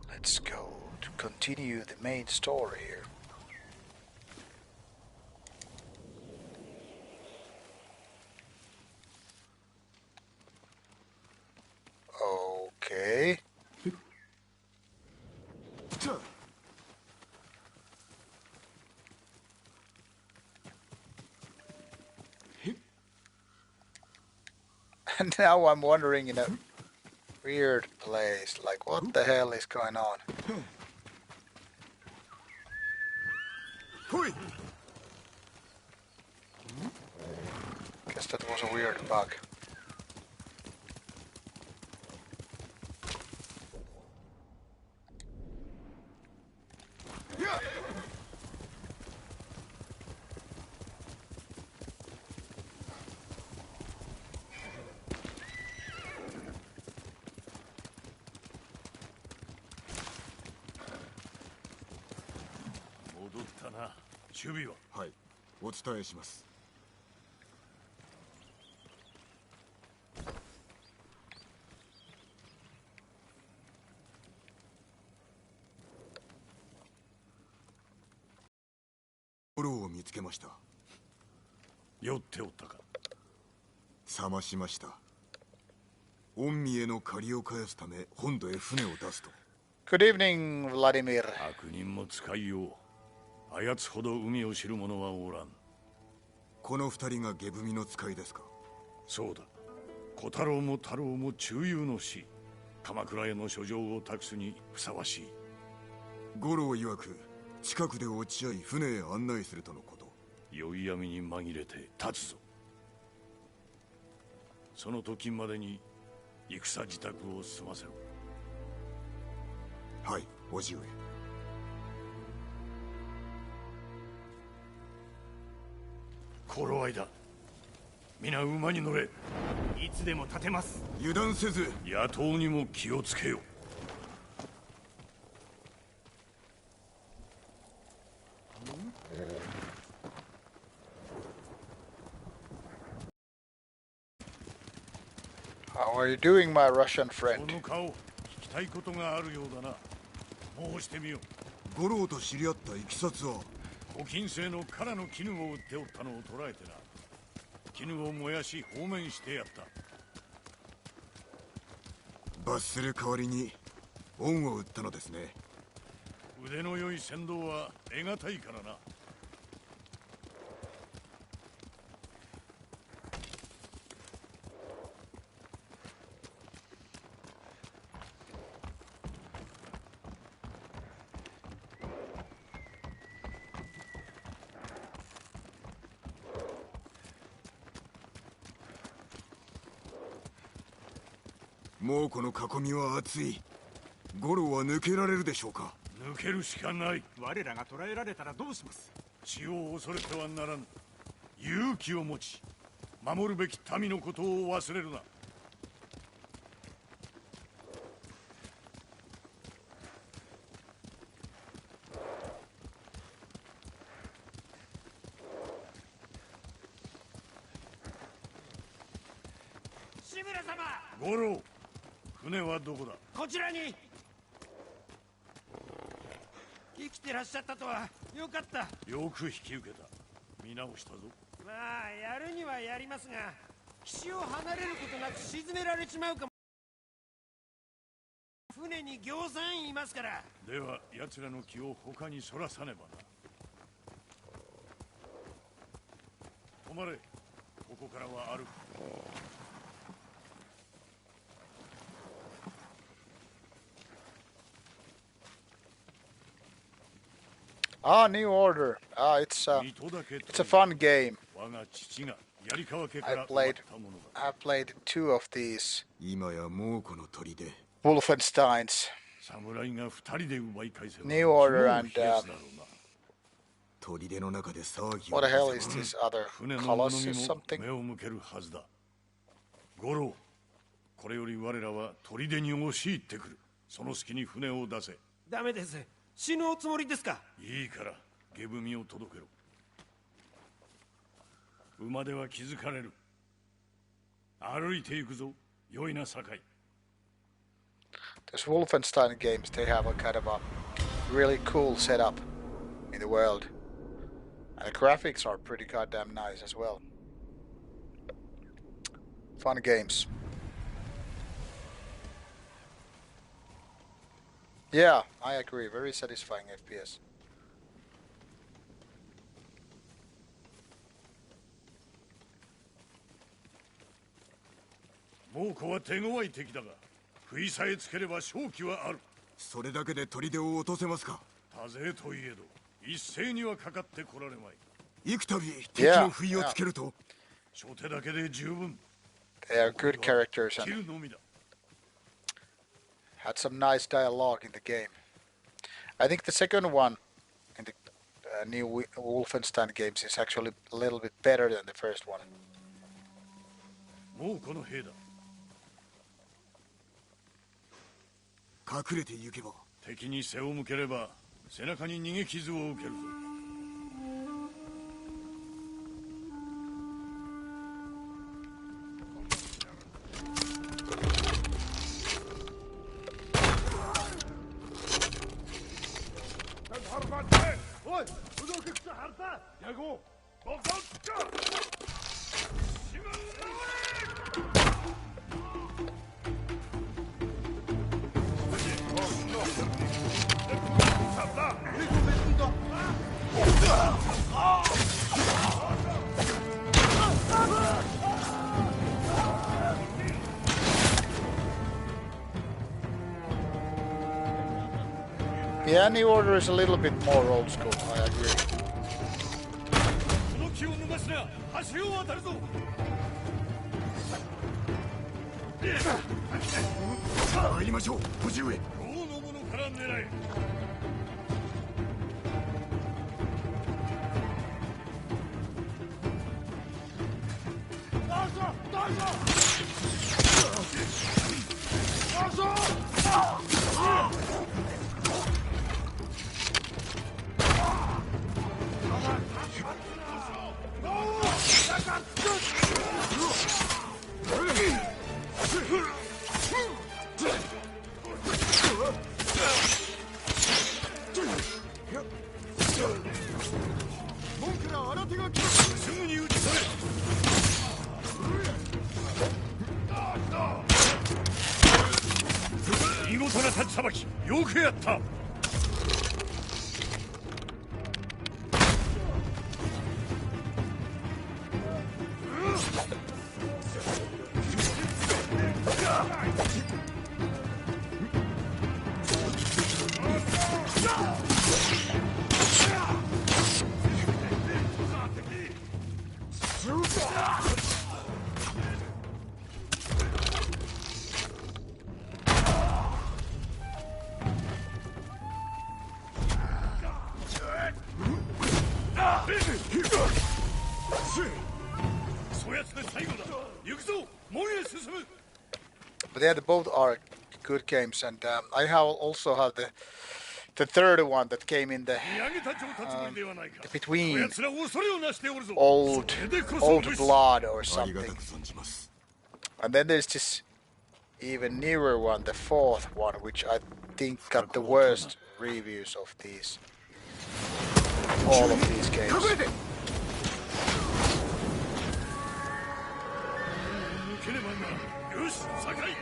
Let's go to continue the main story here. Okay. And now I'm wandering in a weird place. Like, what the hell is going on? Guess that was a weird bug.はい、お伝えします。ゴロを見つけました。酔っておったか。冷ましました。御身への借りを返すため本土へ船を出すと。Good evening, Vladimir. 悪人も使いよう。あやつほど海を知る者はおらん。この二人が下踏みの使いですか。そうだ。小太郎も太郎も中遊の死。鎌倉への書状を託すにふさわしい。五郎曰く近くで落ち合い船へ案内するとのこと。酔い闇に紛れて立つぞ。その時までに戦自宅を済ませろ。はい、叔父上。頃合いだ。皆馬に乗れ。いつでも立てます。油断せず野党にも気をつけよ。How are you doing, my Russian こ friend? の顔、聞きたいことがあるようだな。申してみよ。五郎と知り合ったいきさつは。ご金星の唐の絹を売っておったのを捕らえてな。絹を燃やし放免してやった。罰する代わりに恩を売ったのですね。腕の良い船頭は得難いからな。もうこの囲みは厚い。五郎は抜けられるでしょうか。抜けるしかない。我らが捕らえられたらどうします。死を恐れてはならぬ。勇気を持ち守るべき民のことを忘れるな。志村様、五郎、船はどこだ。こちらに。生きてらっしゃったとはよかった。よく引き受けた。見直したぞ。まあやるにはやりますが、岸を離れることなく沈められちまうかも。船に行さんいますから。では奴らの気を他にそらさねばな。止まれ。ここからは歩く。Ah, New Order. It's a fun game. I've played two of these 今や猛虎の砦。Wolfensteins. 侍が二人で奪い返せば New Order and 砦の中で騒ぎを。 what the hell is this other 船の Colossus 者も something? 目を向けるはずだ。五郎、これより我らは砦に押し入ってくる。その隙に船を出せ。ダメです。死ぬおつもりですか。いいから下踏みを届けろ。馬では気づかれる。歩いていくぞ。良いな、酒井。 Those Wolfenstein games, they have a kind of a really cool setup in the world. And the graphics are pretty goddamn nice as well. Fun games. Yeah, I agree. Very satisfying FPS. 猛虎は手強い敵だが、食いさえつければ勝機はある。それだけで砦を落とせますか。多勢といえど一斉にはかかってこられまい。幾度敵の不意をつけると。初手だけで十分。 They are good characters 切 and るのみだ。 had some nice dialogue in the game. I think the second one in the new Wolfenstein games is actually a little bit better than the first one. もうこの兵だ。隠れて行けば。敵に背を向ければ背中に逃げ傷を受けるぞ。Yeah, New Order is a little bit more old school, I agree. この気を逃すな。橋を渡るぞ。参りましょう、叔父上。王の者から狙え。すぐに撃ち取れ。見事な立ちさばき、よくやった。そやつで最後だ。行くぞ、門へ進む。 But yeah, they both are good games, and I also have the third one that came in the between old blood or something. And then there's this even newer one, the fourth one, which I think got the worst reviews of these. All of these games. よし、酒井。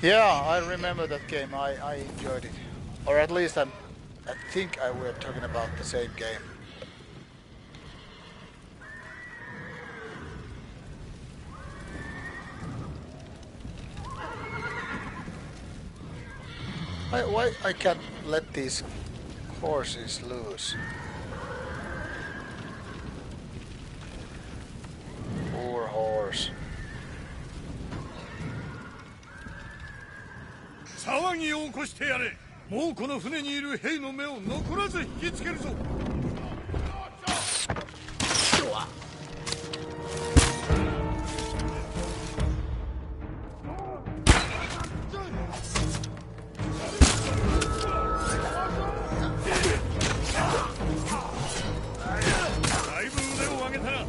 Yeah, I remember that game. I enjoyed it, or at least I think we're talking about the same game. Why I can't let these horses loose? Poor horse. 騒ぎを起こしてやれ。もうこの船にいる兵の目を残らず引きつけるぞ。だいぶ腕を上げたな。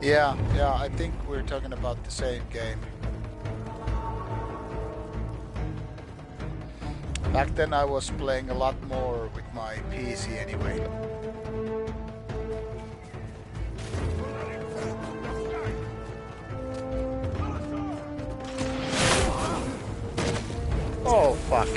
Yeah, I think we're talking about the same game. Back then I was playing a lot more with my PC anyway. Oh fuck.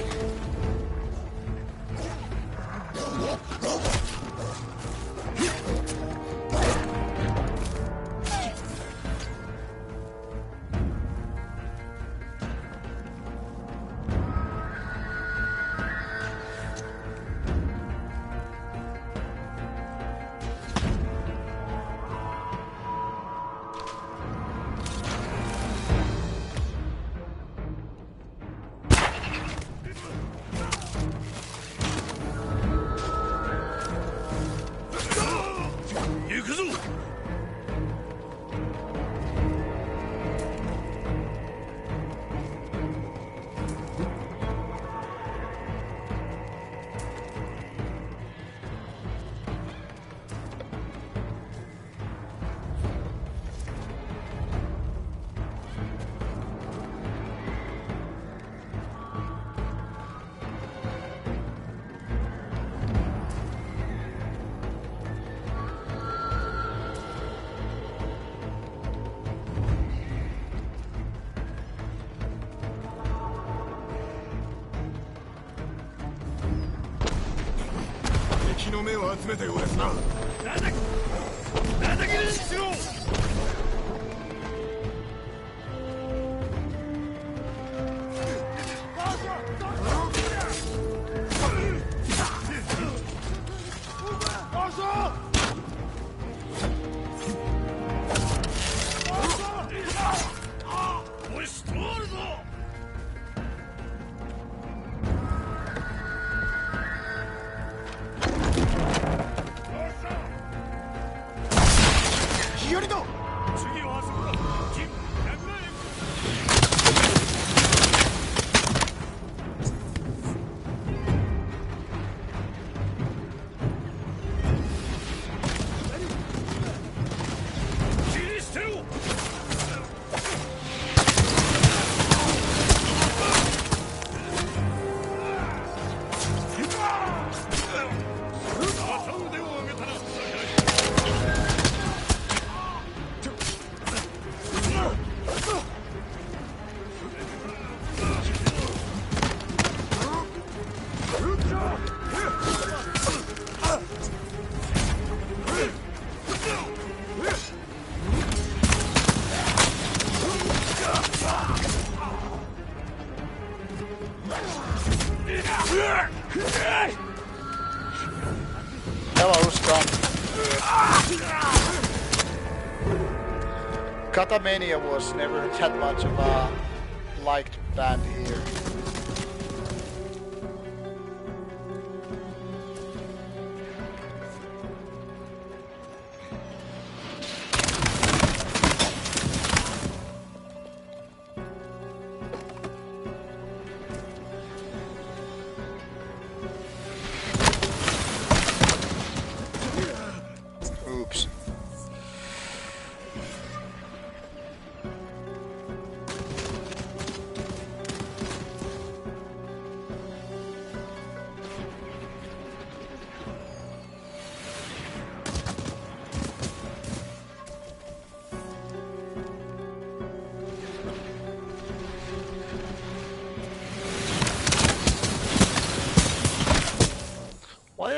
Katamania was never that much of a liked band here.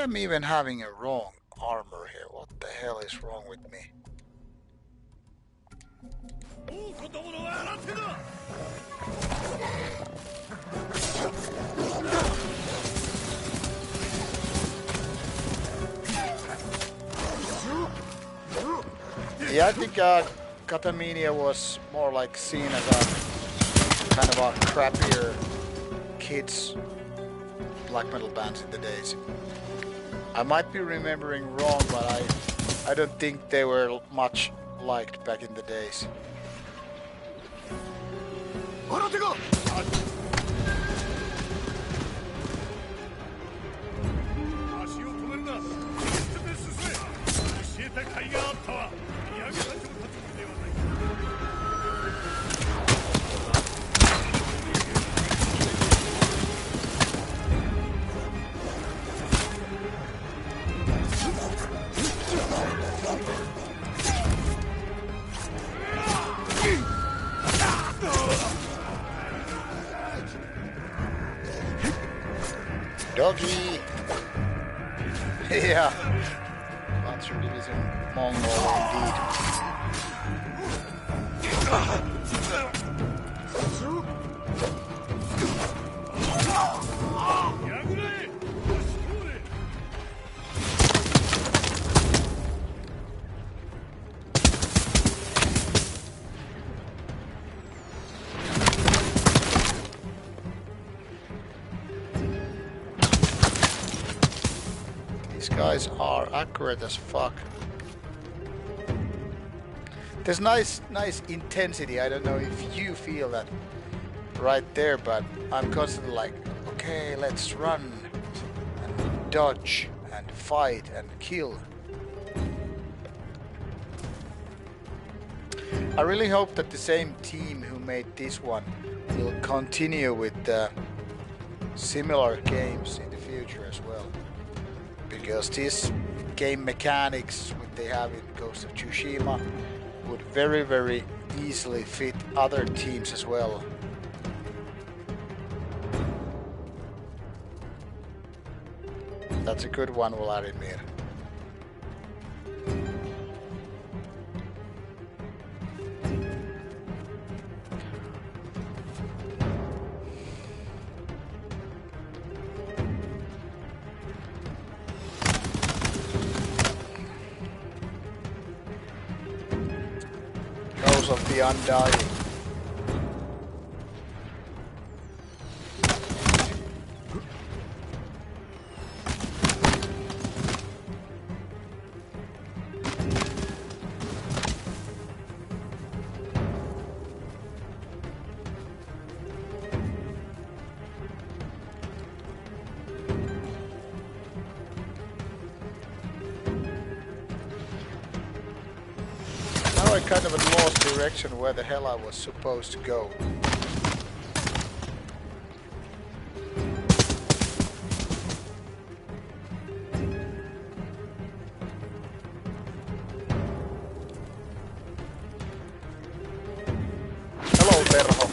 am even having a wrong armor here? What the hell is wrong with me? Yeah, I think Katamania was more like seen as a kind of a crappier kids black metal bands in the days. I might be remembering wrong, but I don't think they were much liked back in the days. Doggy! Yeah. Panzer Division Mongol indeed. These guys are accurate as fuck. There's nice intensity. I don't know if you feel that right there, but I'm constantly like, okay, let's run and dodge and fight and kill. I really hope that the same team who made this one will continue with similar games in the future as well. Because these game mechanics what they have in Ghost of Tsushima would very easily fit other teams as well. That's a good one, Vladimir. Of the Undying. I kind of lost direction where the hell I was supposed to go. Hello, Terho.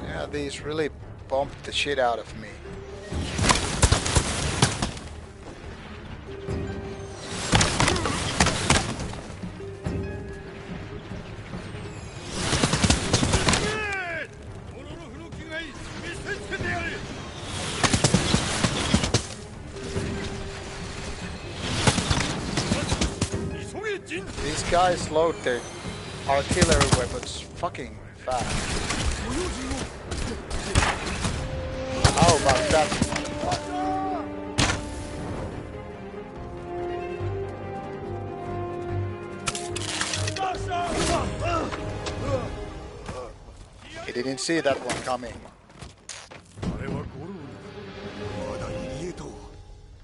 Yeah, these really bumped the shit out of me. These guys load their artillery weapons fucking fast. How about that, motherfucker? He didn't see that one coming.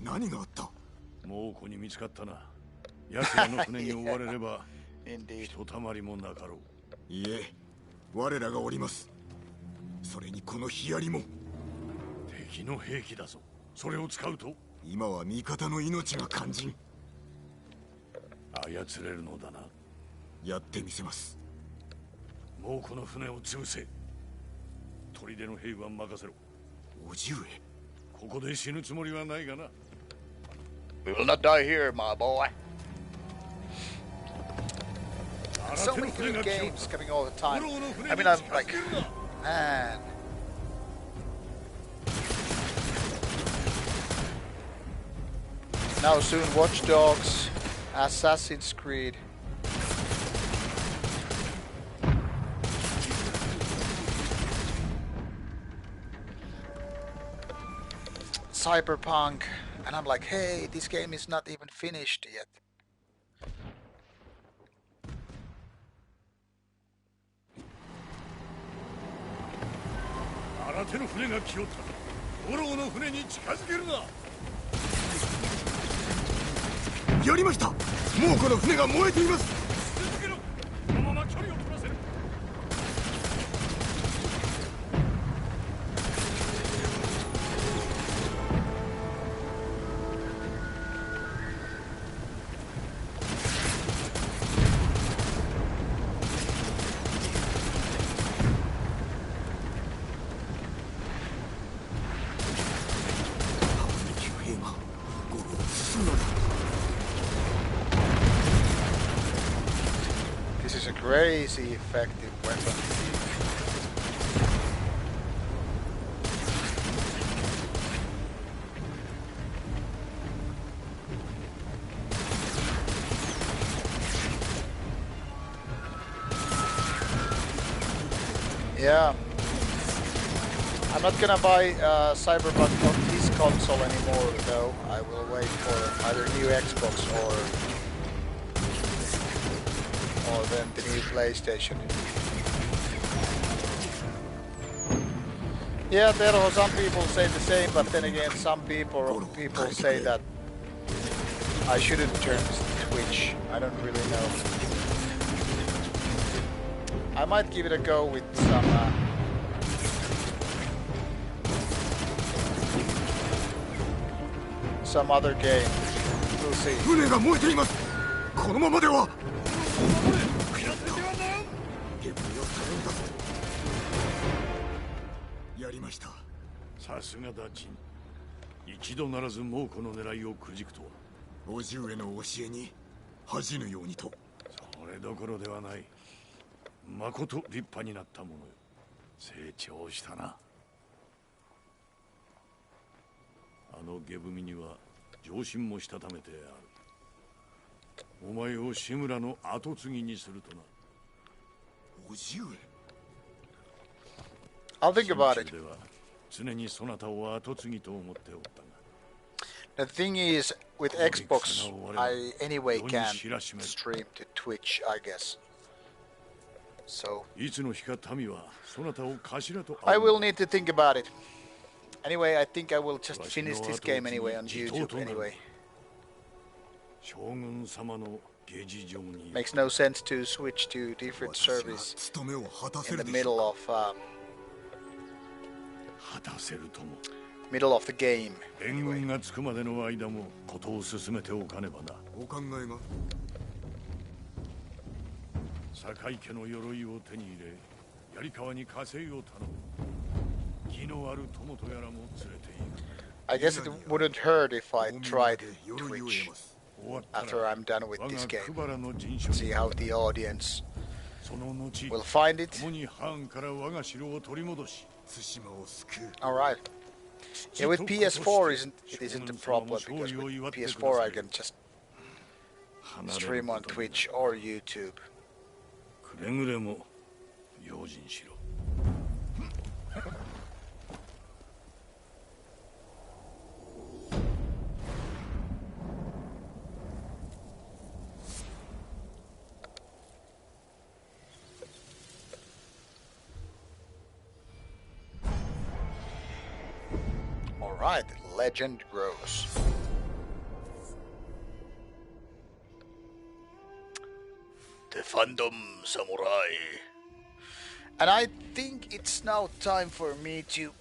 何があった？猛虎に見つかったな。奴らの船に追われれば Indeed. ひとたまりもなかろう。いえ、我らがおります。それにこのヒヤリも。敵の兵器だぞ。それを使うと今は味方の命が肝心。操れるのだな。やってみせます。もうこの船を潰せ。砦の兵は任せろ。叔父上。ここで死ぬつもりはないがな。 We will not die here, my boy. So many good games coming all the time. I mean, I'm like, man. Now soon Watch Dogs, Assassin's Creed. Cyberpunk. And I'm like, hey, this game is not even finished yet. 新手の船が来よった。五郎の船に近づけるな。やりました。もうこの船が燃えています。続けろ。このまま距離を取らせる。Crazy effective weapon. Yeah. I'm not gonna buy Cyberpunk on this console anymore though. I will wait for either new Xbox or then the new PlayStation. Yeah, Terho, some people say the same, but then again, some people say that I shouldn't turn Twitch. I don't really know. I might give it a go with some other game. We'll see. 船が燃えています。このままでは。 やりました。さすがだジン。一度ならず猛虎の狙いをくじくとは。叔父上の教えに恥じぬようにと。それどころではない。まこと立派になったものよ。成長したな。あの下踏みには上心もしたためてある。お前を志村の跡継ぎにするとな。叔父上。 I'll think about it. 常にそなたを跡継ぎと思っておったが。 The thing is, with Xbox, I anyway can stream to Twitch, I guess. So I will need to think about it. Anyway, I think I will just finish this game anyway on YouTube anyway. Makes no sense to switch to different service in the middle of the game. 援軍が着くまでの間もことを進めておかねばな。お考えが。坂井家の鎧を手に入れ、槍川に加勢を頼む。義のある友とやらも連れていく。I guess it wouldn't hurt if I tried Twitch after I'm done with this game. See how the audience will find it. Alright. Yeah, with PS4 it isn't a problem because with PS4 I can just stream on Twitch or YouTube. くれぐれも用心しろ。Alright, legend grows. The Fandom Samurai. And I think it's now time for me to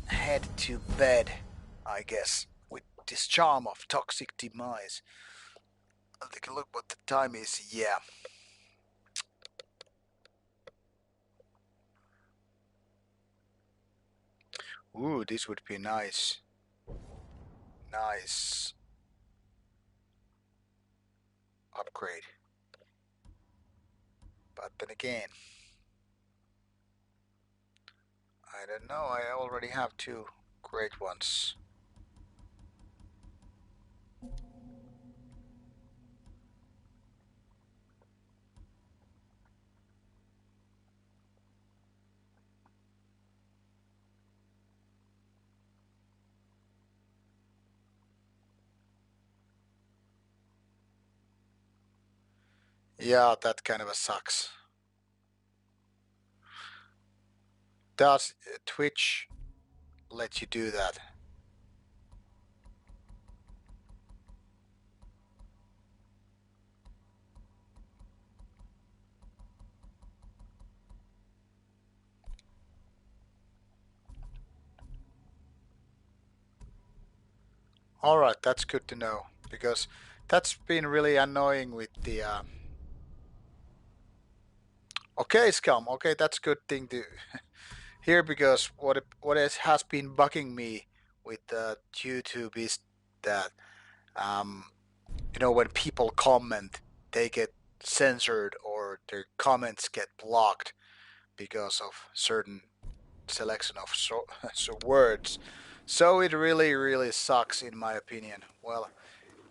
head to bed, I guess, with this charm of toxic demise. I'll take a look what the time is. Yeah. Ooh, this would be nice. Nice upgrade. But then again, I don't know, I already have two great ones. Yeah, that kind of a sucks. Does Twitch let you do that? Alright, that's good to know, because that's been really annoying with the okay, Scum. Okay, that's a good thing to hear, because what has been bugging me with YouTube is that when people comment, they get censored or their comments get blocked because of certain selection of so words. So it really sucks, in my opinion. Well,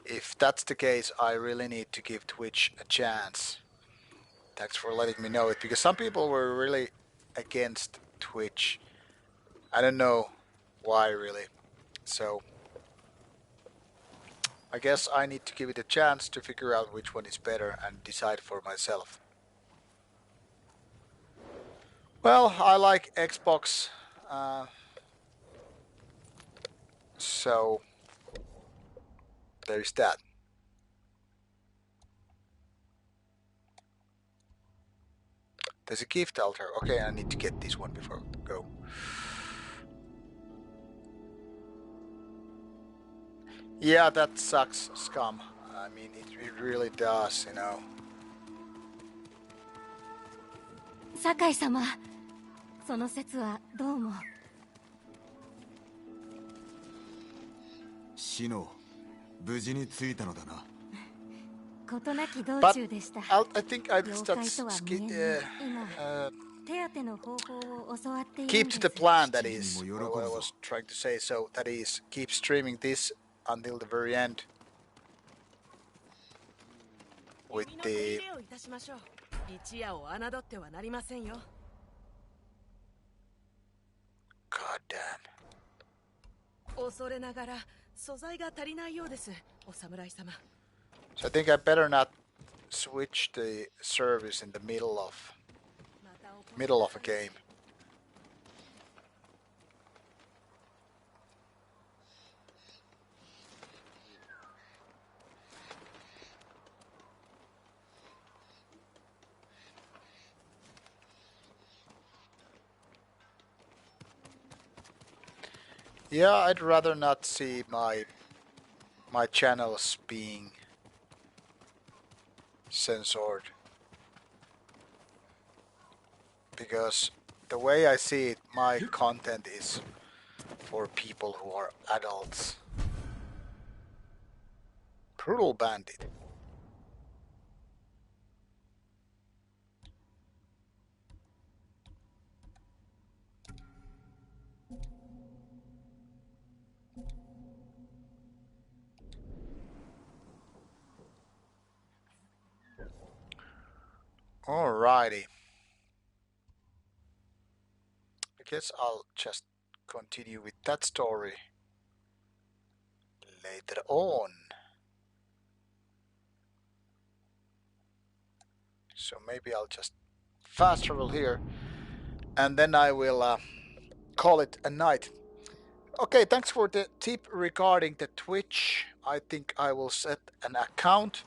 if that's the case, I really need to give Twitch a chance. Thanks for letting me know it, because some people were really against Twitch. I don't know why, really. So I guess I need to give it a chance to figure out which one is better and decide for myself. Well, I like Xbox, so there's that. There's a gift altar. Okay, I need to get this one before I go. Yeah, that sucks, Scum. I mean, it really does, you know. 酒井様、その説はどうも。シノ、無事に着いたのだな。事なき道 But 中でした。 I think I 妖 just 怪とは無縁に今、手当ての方法を教わっているん keep です。 to the plan, that is what I was trying to say. So that is, keep streaming this until the very end with the 一夜を侮ってはなりませんよ。 God damn. 恐れながら素材が足りないようです、お侍様。 So I think I better not switch the service in the middle of a game. Yeah, I'd rather not see my channels being censored, because the way I see it, my content is for people who are adults. Brutal Bandit. Alrighty. I guess I'll just continue with that story later on. So maybe I'll just fast travel here, and then I will call it a night. Okay, thanks for the tip regarding the Twitch. I think I will set an account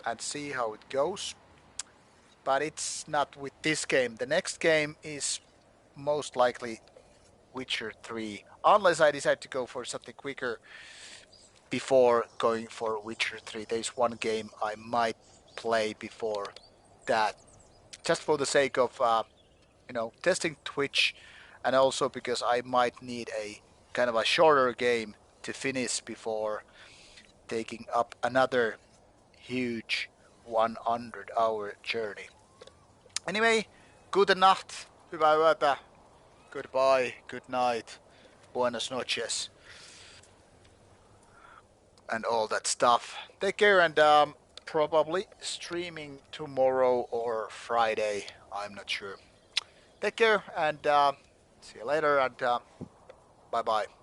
and see how it goes. But it's not with this game. The next game is most likely Witcher 3, unless I decide to go for something quicker before going for Witcher 3. There's one game I might play before that, just for the sake of testing Twitch and also because I might need a kind of a shorter game to finish before taking up another huge 100-hour journey. Anyway, good nacht, hyvää yötä, goodbye, good night, buenas noches, and all that stuff. Take care, and probably streaming tomorrow or Friday, I'm not sure. Take care, and see you later, and bye bye.